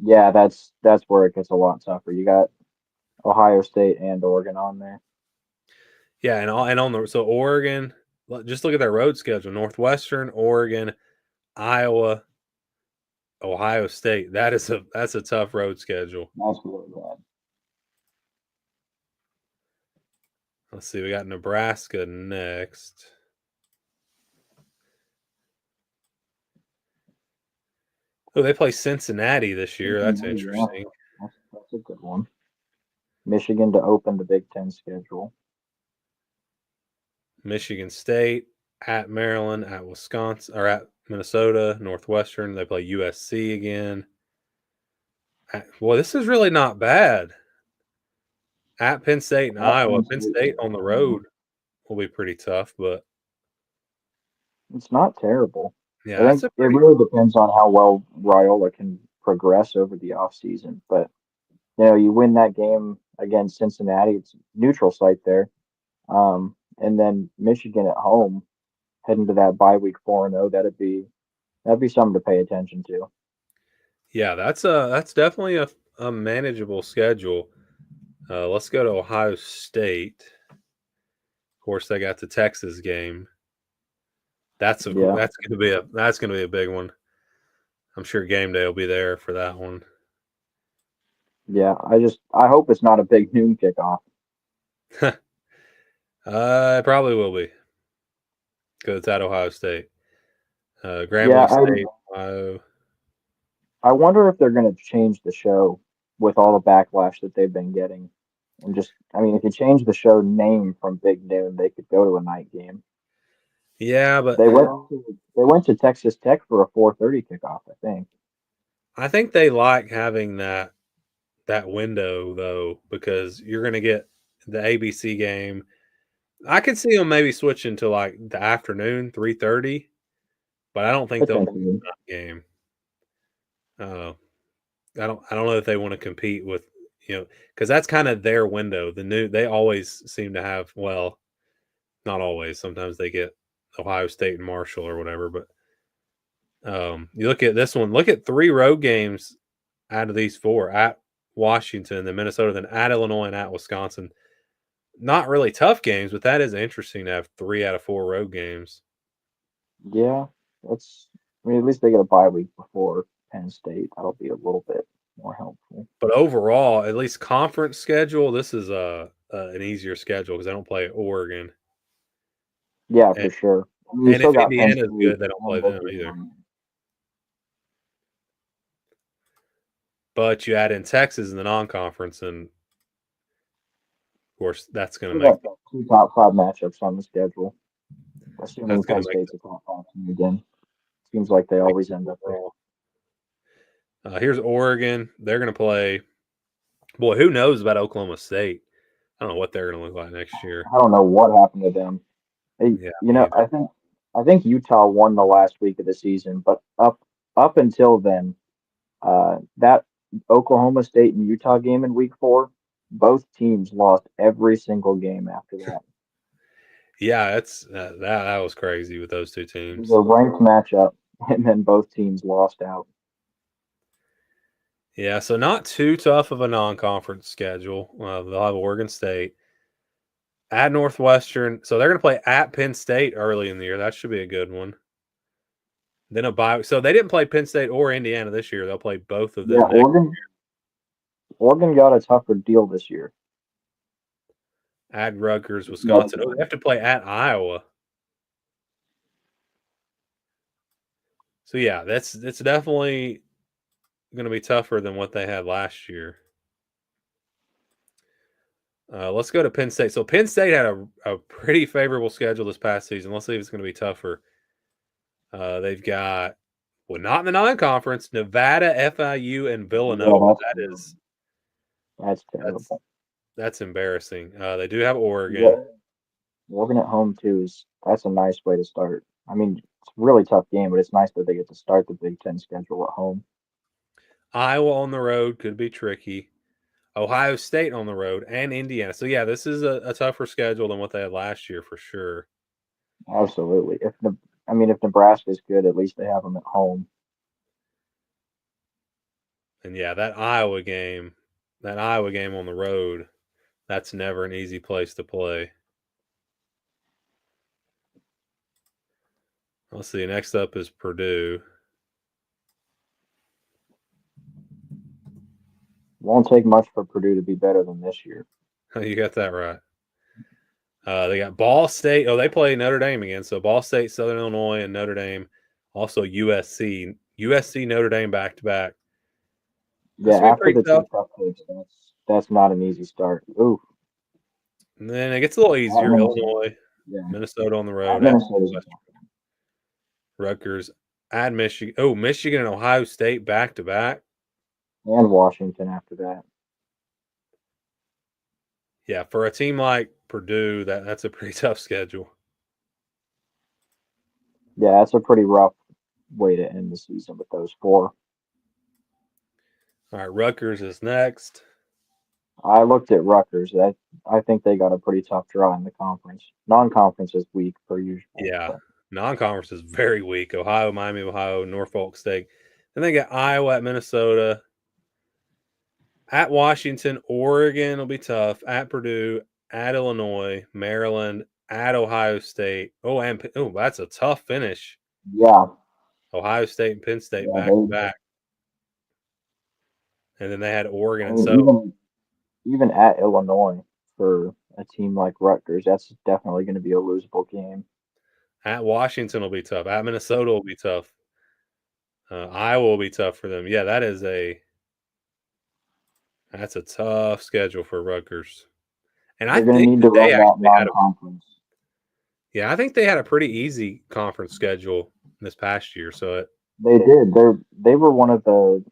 Yeah, that's where it gets a lot tougher. You got Ohio State and Oregon on there. Yeah, and on the so Oregon, just look at their road schedule: Northwestern, Oregon, Iowa, Ohio State. That's a tough road schedule. That's really bad. Let's see, we got Nebraska next. Oh, they play Cincinnati this year. That's Yeah, interesting. that's a good one. Michigan to open the Big Ten schedule. Michigan State at Maryland, at Wisconsin, or at Minnesota, Northwestern. They play USC again. Well, this is really not bad. At Penn State and At Iowa. Penn Penn State, State on the road will be pretty tough, but it's not terrible. yeah, I that's think a it pretty. really depends on how well Raiola can progress over the offseason. But you know, you win that game against Cincinnati, it's a neutral site there. And then Michigan at home, heading to that bye week 4-0, that'd be something to pay attention to. Yeah, that's definitely a manageable schedule. Let's go to Ohio State. Of course, they got the Texas game. That's Yeah. going to be a big one. I'm sure game day will be there for that one. Yeah, I hope it's not a big noon kickoff. It probably will be because it's at Ohio State. Yeah, Grambling State, Ohio. I wonder if they're going to change the show with all the backlash that they've been getting. And just, I mean, if you change the show name from Big Noon, they could go to a night game. Yeah, but They went to Texas Tech for a 4:30 kickoff, I think. I think they like having that window though because you're going to get the ABC game. I could see them maybe switching to like the afternoon, 3:30, but I don't think they'll do Potentially. that game. I don't know if they want to compete with because that's kind of their window. They always seem to have not always. Sometimes they get Ohio State and Marshall or whatever, but you look at this one. Look at 3 road games out of these 4 at Washington, then Minnesota, then at Illinois, and at Wisconsin. Not really tough games, but that is interesting to have 3 out of 4 road games. Yeah, I mean, at least they get a bye week before Penn State. That'll be a little bit more helpful. But overall, at least conference schedule, this is an easier schedule because they don't play Oregon. Yeah, And, for sure. I mean, you and if still got Penn Indiana's State good, they don't play and them Michigan either. on. But you add in Texas in the non-conference, and of course, that's going to Still make got 2 top 5 matchups on the schedule, assuming that's going Penn to make State's a top 5 team again. Seems like they always end up there. Here's Oregon. They're going to play. Boy, who knows about Oklahoma State? I don't know what they're going to look like next year. I don't know what happened to them. Yeah, I think Utah won the last week of the season, but up until then, that Oklahoma State and Utah game in week 4, both teams lost every single game after that. yeah, it's that was crazy with those 2 It was teams. a ranked matchup, and then both teams lost out. Yeah, so not too tough of a non-conference schedule. They'll have Oregon State at Northwestern. So they're going to play at Penn State early in the year. That should be a good one. Then a bye. So they didn't play Penn State or Indiana this year. They'll play both of them Yeah, next. Oregon got a tougher deal this year. At Rutgers, Wisconsin. Oh, they have to play at Iowa. So yeah, it's definitely going to be tougher than what they had last year. Let's go to Penn State. So Penn State had a pretty favorable schedule this past season. Let's see if it's going to be tougher. They've got not in the non-conference, Nevada, FIU, and Villanova. That's terrible. That's embarrassing. They do have Oregon. Yeah. Oregon at home too that's a nice way to start. I mean, it's a really tough game, but it's nice that they get to start the Big Ten schedule at home. Iowa on the road could be tricky. Ohio State on the road and Indiana. So yeah, this is a tougher schedule than what they had last year for sure. Absolutely. If Nebraska's good, at least they have them at home. And yeah, that Iowa game on the road, that's never an easy place to play. Let's see. Next up is Purdue. Won't take much for Purdue to be better than this year. You got that right. They got Ball State. Oh, they play Notre Dame again. So Ball State, Southern Illinois, and Notre Dame. Also USC. USC, Notre Dame back to back. Yeah, after the 2 cupcakes, that's not an easy start. Ooh. And then it gets a little easier. Illinois, Minnesota on the road. Rutgers, at Michigan. Oh, Michigan and Ohio State back to back. And Washington after that. Yeah, for a team like Purdue, that's a pretty tough schedule. Yeah, that's a pretty rough way to end the season with those 4. All right, Rutgers is next. I looked at Rutgers. I think they got a pretty tough draw in the conference. Non-conference is weak per usual. Yeah, non-conference is very weak. Ohio, Miami, Ohio, Norfolk State. Then they got Iowa at Minnesota. At Washington, Oregon will be tough. At Purdue, at Illinois, Maryland, at Ohio State. Oh, that's a tough finish. Yeah. Ohio State and Penn State back to back. and then they had Oregon. I And mean, so, even at Illinois for a team like Rutgers, that's definitely going to be a losable game. at Washington will be tough. At Minnesota will be tough. Iowa will be tough for them. Yeah, that's a tough schedule for Rutgers. And I They're going to think need that to they run that actually had non-conference. I think they had a pretty easy conference schedule this past year. So They did. They were one of the.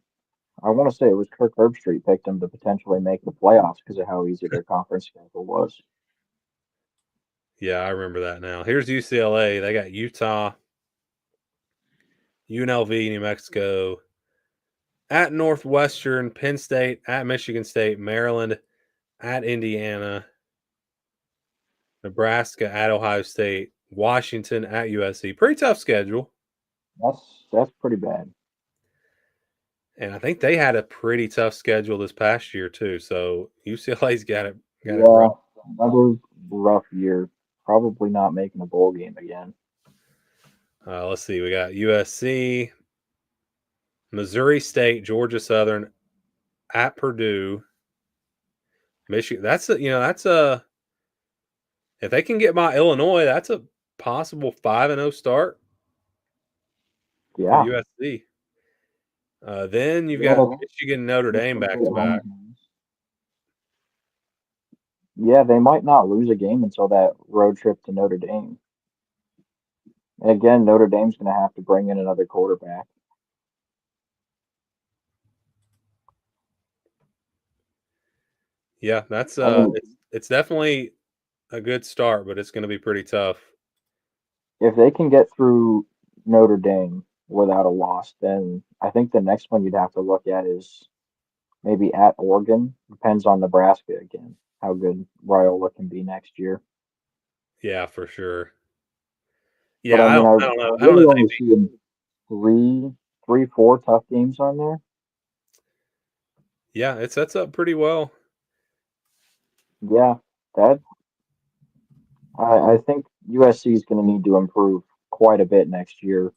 I want to say it was Kirk Herbstreit picked them to potentially make the playoffs because of how easy their conference schedule was. yeah, I remember that now. Here's UCLA. They got Utah, UNLV, New Mexico, at Northwestern, Penn State, at Michigan State, Maryland, at Indiana, Nebraska, at Ohio State, Washington, at USC. Pretty tough schedule. That's pretty bad. And I think they had a pretty tough schedule this past year too. So UCLA's got it Yeah, rough. another rough year. Probably not making a bowl game again. Let's see. We got USC, Missouri State, Georgia Southern, at Purdue, Michigan. That's a if they can get by Illinois, that's a possible 5-0 start for Yeah, USC. Then you've yeah, got Michigan, Notre that's Dame some back good to back. home games. Yeah, they might not lose a game until that road trip to Notre Dame. And again, Notre Dame's going to have to bring in another quarterback. Yeah, that's I mean, it's definitely a good start, but it's going to be pretty tough. if they can get through Notre Dame without a loss, then I think the next one you'd have to look at is maybe at Oregon. Depends on Nebraska again, how good Raiola can be next year. Yeah, for sure. But Yeah, I mean, I don't I know. I don't really know only if see four tough games on there. yeah, it sets up pretty well. Yeah, that I think USC is going to need to improve quite a bit next year.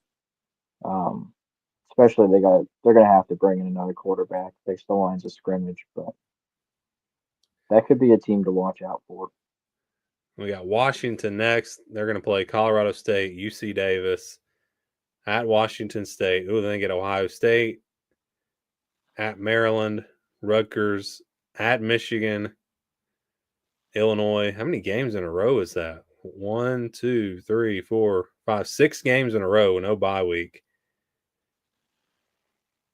Um, especially they're going to have to bring in another quarterback, fix the lines of scrimmage, but that could be a team to watch out for. We got Washington next. They're going to play Colorado State, UC Davis, at Washington State. Ooh, then they get Ohio State, at Maryland, Rutgers, at Michigan, Illinois. How many games in a row is that? 1, 2, 3, 4, 5, 6 games in a row, no bye week.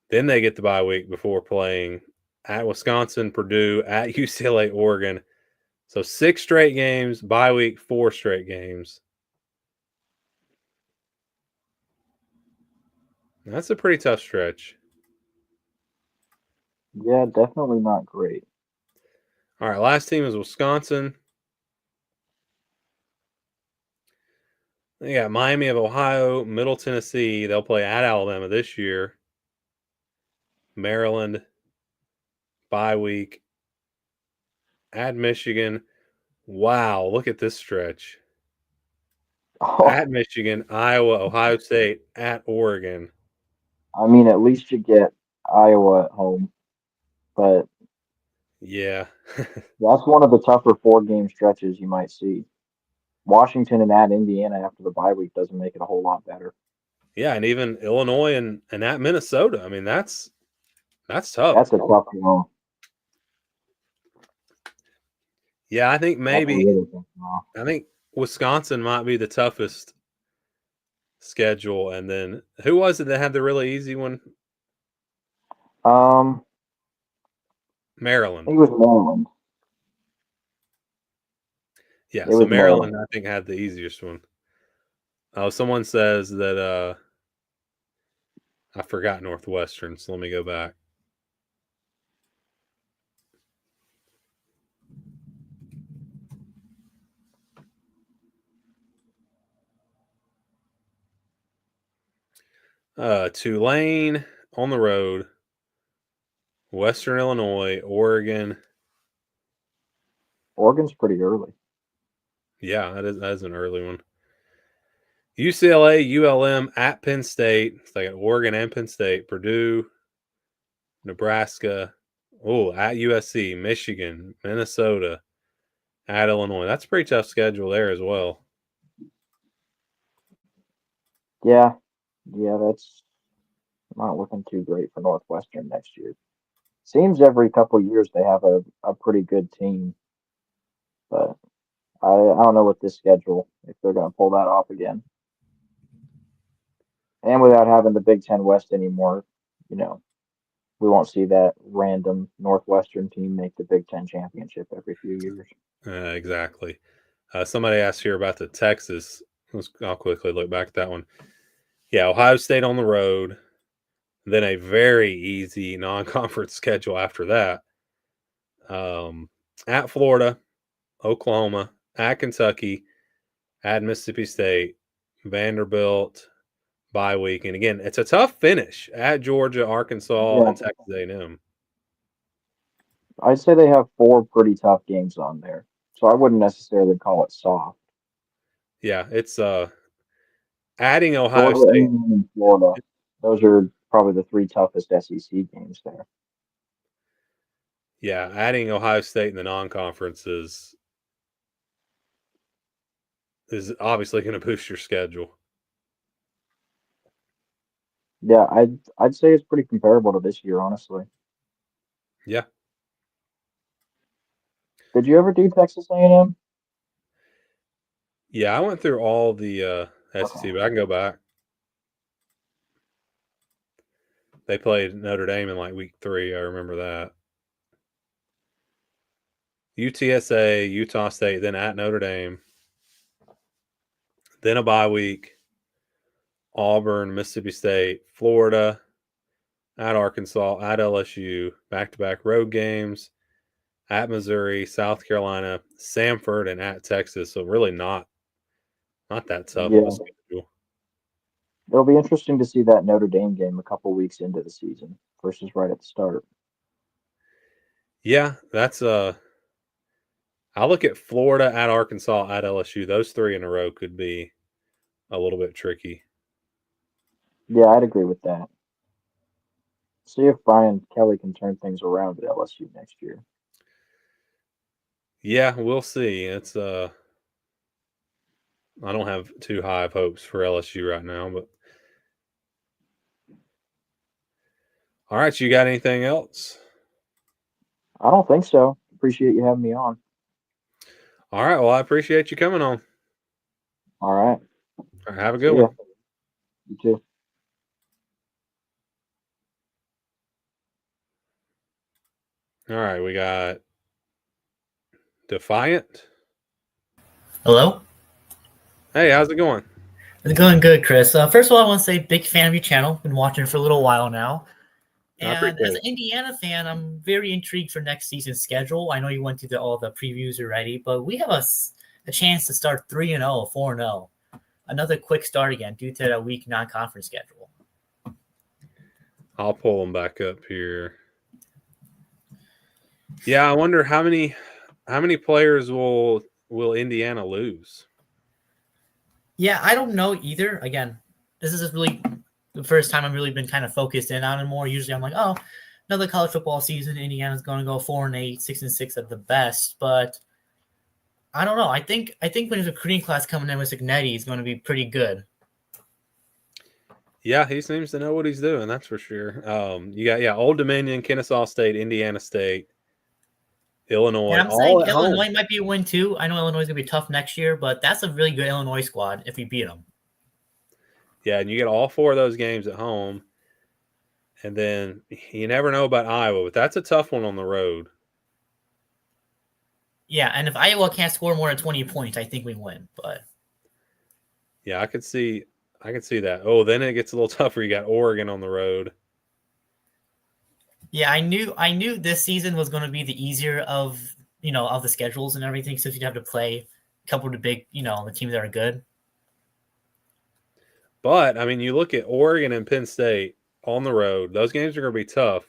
Then they get the bye week before playing at Wisconsin, Purdue, at UCLA, Oregon. So 6 straight games, bye week, 4 straight games. That's a pretty tough stretch. Yeah, definitely not great. All right, last team is Wisconsin. They got Miami of Ohio, Middle Tennessee. They'll play at Alabama this year. Maryland, bye week, at Michigan. Wow, look at this stretch. Oh, At Michigan, Iowa, Ohio State, at Oregon. I mean, at least you get Iowa at home, but Yeah. that's one of the tougher four-game stretches you might see. Washington and at Indiana after the bye week doesn't make it a whole lot better. Yeah, and even Illinois and at Minnesota. I mean, that's tough. That's a tough one. Yeah, I think That's a maybe really tough one. I think Wisconsin might be the toughest schedule. And then who was it that had the really easy one? I Maryland. think it was Maryland. Yeah, It so was Maryland Maryland. I think had the easiest one. Oh, someone says that I forgot Northwestern, so let me go back. Tulane on the road, Western Illinois, Oregon. Oregon's pretty early. Yeah, that is an early one. UCLA, ULM at Penn State. So they got Oregon and Penn State, Purdue, Nebraska, Oh, at USC, Michigan, Minnesota, at Illinois. That's a pretty tough schedule there as well. Yeah, that's not looking too great for Northwestern next year. Seems every couple years they have a pretty good team, but I don't know with this schedule if they're going to pull that off again. And without having the Big Ten West anymore, you know, we won't see that random Northwestern team make the Big Ten championship every few years. Exactly. Somebody asked here about the Texas. I'll quickly look back at that one. Yeah, Ohio State on the road, then a very easy non-conference schedule after that. At Florida, Oklahoma, at Kentucky, at Mississippi State, Vanderbilt, bye week, and again, it's a tough finish at Georgia, Arkansas, and Texas A&M. I'd say they have 4 pretty tough games on there, so I wouldn't necessarily call it soft. Yeah, it's adding Ohio Georgia State and Florida. Those are probably the 3 toughest SEC games there. Yeah, adding Ohio State in the non-conference is obviously going to boost your schedule. Yeah, I'd say it's pretty comparable to this year, honestly. Yeah. Did you ever do Texas A&M? Yeah, I went through all the SEC, but I can go back. They played Notre Dame in like week 3. I remember that. UTSA, Utah State, then at Notre Dame. Then a bye week. Auburn, Mississippi State, Florida, at Arkansas, at LSU, back-to-back road games, at Missouri, South Carolina, Samford, and at Texas. So really not that tough of a schedule. It'll be interesting to see that Notre Dame game a couple weeks into the season versus right at the start. Yeah, that's I'll look at Florida, at Arkansas, at LSU. Those 3 in a row could be a little bit tricky. Yeah, I'd agree with that. See if Brian Kelly can turn things around at LSU next year. Yeah, we'll see. It's I don't have too high of hopes for LSU right now, but all right, you got anything else? I don't think so. Appreciate you having me on. All right, well, I appreciate you coming on. All right. All right, have a good one. You too. All right, we got Defiant. Hello? Hey, how's it going? It's going good, Chris. First of all, I want to say big fan of your channel. Been watching for a little while now. And as an Indiana fan, I'm very intrigued for next season's schedule. I know you went through all the previews already, but we have a chance to start 3-0, 4-0. Another quick start again due to a weak non-conference schedule. I'll pull them back up here. Yeah, I wonder how many players will Indiana lose? Yeah, I don't know either. Again, this is really the first time I've really been kind of focused in on it more. Usually I'm like, oh, another college football season. Indiana's going to go 4-8, 6-6 at the best. But I don't know. I think when there's a recruiting class coming in with Signetti, it's going to be pretty good. Yeah, he seems to know what he's doing. That's for sure. You got Old Dominion, Kennesaw State, Indiana State, Illinois. And I'm saying Illinois might be a win too. I know Illinois is going to be tough next year, but that's a really good Illinois squad if we beat them. Yeah, and you get all 4 of those games at home. And then you never know about Iowa, but that's a tough one on the road. Yeah, and if Iowa can't score more than 20 points, I think we win. But yeah, I could see that. Oh, then it gets a little tougher. You got Oregon on the road. Yeah, I knew this season was going to be the easier of the schedules and everything, since you'd have to play a couple of the big, the teams that are good. But I mean, you look at Oregon and Penn State on the road; those games are going to be tough.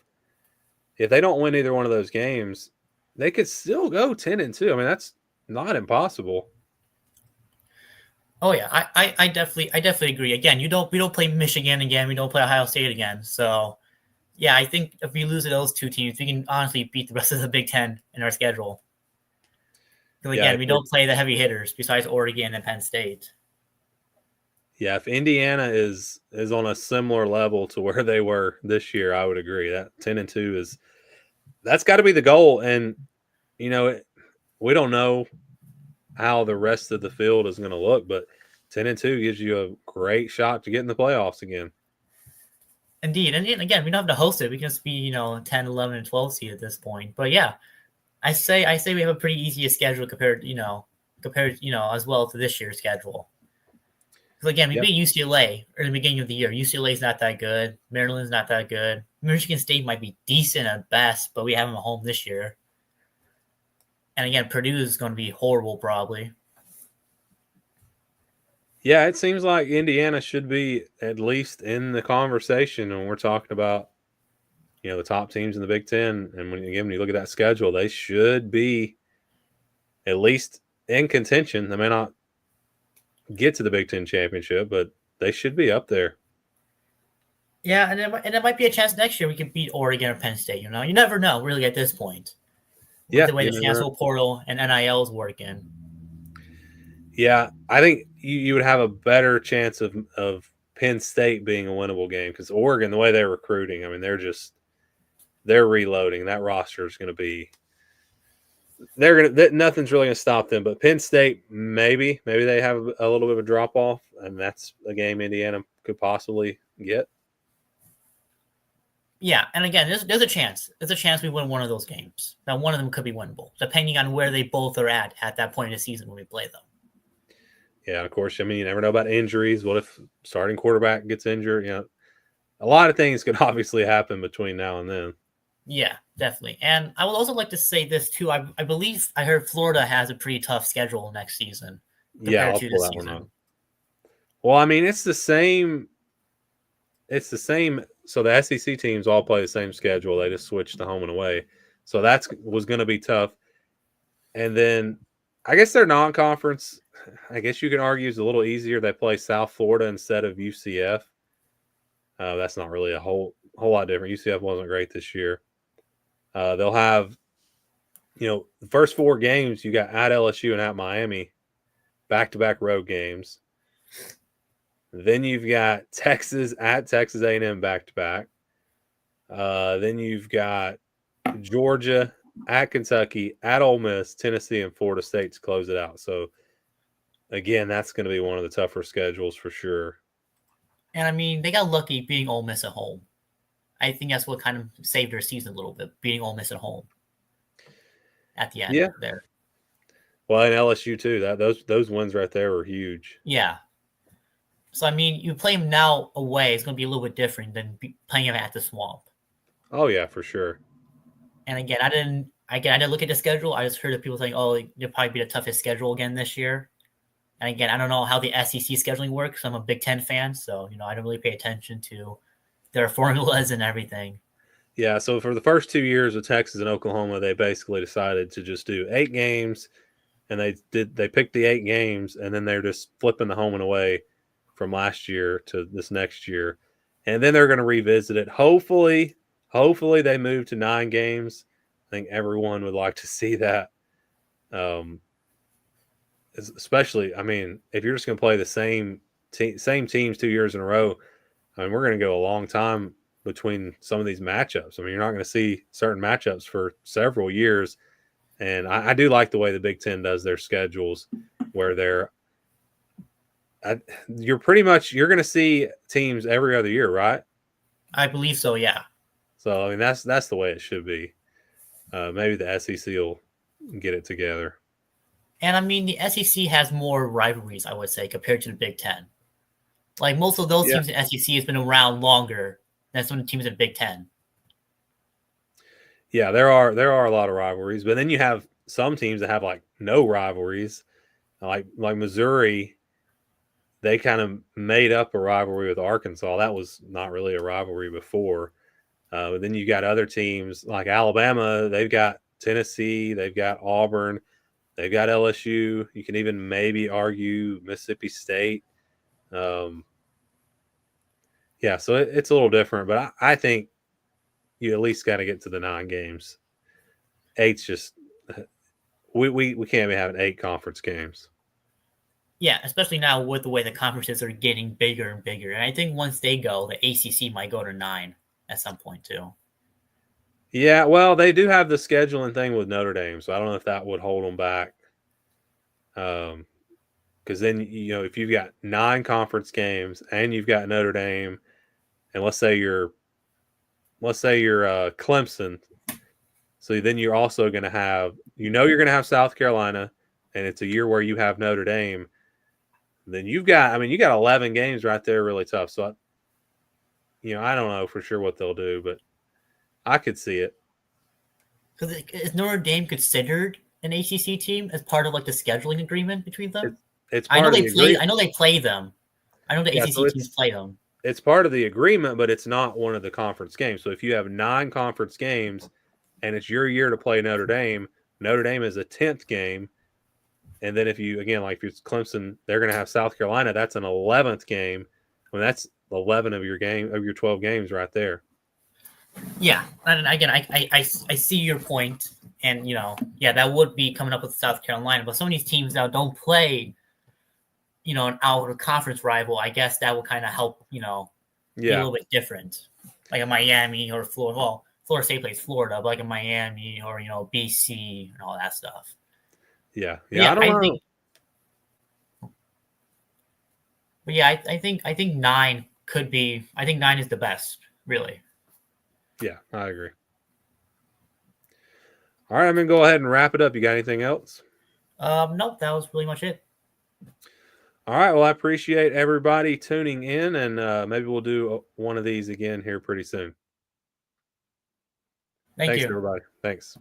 If they don't win either one of those games, they could still go 10-2. I mean, that's not impossible. Oh yeah, I definitely agree. Again, we don't play Michigan again. We don't play Ohio State again. So, Yeah, I think if we lose to those two teams, we can honestly beat the rest of the Big Ten in our schedule. Because again, we don't play the heavy hitters besides Oregon and Penn State. Yeah, if Indiana is on a similar level to where they were this year, I would agree that 10-2 that's got to be the goal. And we don't know how the rest of the field is going to look, but 10-2 gives you a great shot to get in the playoffs again. Indeed. And again, we don't have to host it. We can just be, 10, 11, and 12 seed at this point. But yeah, I say we have a pretty easy schedule compared, as well to this year's schedule. Because again, we beat UCLA at the beginning of the year. UCLA's not that good. Maryland's not that good. Michigan State might be decent at best, but we have them at home this year. And again, Purdue is going to be horrible probably. Yeah, it seems like Indiana should be at least in the conversation when we're talking about, the top teams in the Big Ten. And when you look at that schedule, they should be at least in contention. They may not get to the Big Ten championship, but they should be up there. Yeah, and it might be a chance next year we could beat Oregon or Penn State. You never know really at this point. With the way the transfer portal and NIL is working. Yeah, I think you would have a better chance of Penn State being a winnable game because Oregon, the way they're recruiting, I mean, they're reloading. That roster is going to be nothing's really going to stop them. But Penn State, maybe they have a little bit of a drop off, and that's a game Indiana could possibly get. Yeah, and again, there's a chance. There's a chance we win one of those games. Now, one of them could be winnable, depending on where they both are at that point in the season when we play them. Yeah, of course. I mean, you never know about injuries. What if starting quarterback gets injured? A lot of things could obviously happen between now and then. Yeah, definitely. And I would also like to say this too. I believe I heard Florida has a pretty tough schedule next season. Yeah, I'll pull that one up. Well, I mean, it's the same. So the SEC teams all play the same schedule. They just switched to home and away. So that was going to be tough. And then I guess their non-conference, I guess you can argue, is a little easier. They play South Florida instead of UCF. That's not really a whole lot different. UCF wasn't great this year. They'll have, the first 4 games you got at LSU and at Miami, back-to-back road games. Then you've got Texas at Texas A&M back-to-back. Then you've got Georgia at Kentucky, at Ole Miss, Tennessee, and Florida State to close it out. So, again, that's going to be one of the tougher schedules for sure. And, I mean, they got lucky beating Ole Miss at home. I think that's what kind of saved their season a little bit, beating Ole Miss at home at the end there. Well, and LSU too. Those wins right there were huge. Yeah. So, I mean, you play them now away, it's going to be a little bit different than playing them at the Swamp. Oh, yeah, for sure. And again, I didn't look at the schedule. I just heard of people saying, they'll probably be the toughest schedule again this year. And again, I don't know how the SEC scheduling works. I'm a Big Ten fan, so, I don't really pay attention to their formulas and everything. Yeah, so for the first 2 years of Texas and Oklahoma, they basically decided to just do 8 games, and they picked the 8 games, and then they're just flipping the home and away from last year to this next year. And then they're going to revisit it. Hopefully they move to 9 games. I think everyone would like to see that. Especially, I mean, if you're just going to play the same teams 2 years in a row, I mean, we're going to go a long time between some of these matchups. I mean, you're not going to see certain matchups for several years. And I do like the way the Big Ten does their schedules, where you're going to see teams every other year, right? I believe so, yeah. So, I mean, that's the way it should be. Maybe the SEC will get it together. And, I mean, the SEC has more rivalries, I would say, compared to the Big Ten. Like, most of those teams in SEC has been around longer than some of the teams in Big Ten. Yeah, there are a lot of rivalries, but then you have some teams that have like no rivalries, like Missouri. They kind of made up a rivalry with Arkansas. That was not really a rivalry before. But then you got other teams like Alabama. They've got Tennessee. They've got Auburn. They've got LSU. You can even maybe argue Mississippi State. Yeah, so it's a little different, but I think you at least got to get to the 9 games. 8's just we can't be having 8 conference games. Yeah, especially now with the way the conferences are getting bigger and bigger. And I think once they go, the ACC might go to 9 at some point too. Yeah, well, they do have the scheduling thing with Notre Dame, so I don't know if that would hold them back. Because then, if you've got 9 conference games and you've got Notre Dame, and let's say you're Clemson, so then you're also going to have, you're going to have South Carolina, and it's a year where you have Notre Dame. Then you got 11 games right there, really tough. So, I don't know for sure what they'll do, but I could see it. Because is Notre Dame considered an ACC team as part of like the scheduling agreement between them? It's part of the agreement. I know they play them. I know the ACC teams play them. It's part of the agreement, but it's not one of the conference games. So if you have 9 conference games and it's your year to play Notre Dame is a 10th game. And then if it's Clemson, they're going to have South Carolina. That's an 11th game. That's 11 of your 12 games right there. Yeah, and again, I see your point, and that would be coming up with South Carolina. But some of these teams now don't play, an out of conference rival. I guess that will kind of help, be a little bit different, like a Miami or Florida. Well, Florida State plays Florida, but like a Miami or BC and all that stuff. Yeah. I don't know. But yeah, I think 9 could be. I think 9 is the best, really. Yeah, I agree. All right, I'm going to go ahead and wrap it up. You got anything else? Nope, that was pretty much it. All right, well, I appreciate everybody tuning in, and maybe we'll do one of these again here pretty soon. Thanks, everybody. Thanks.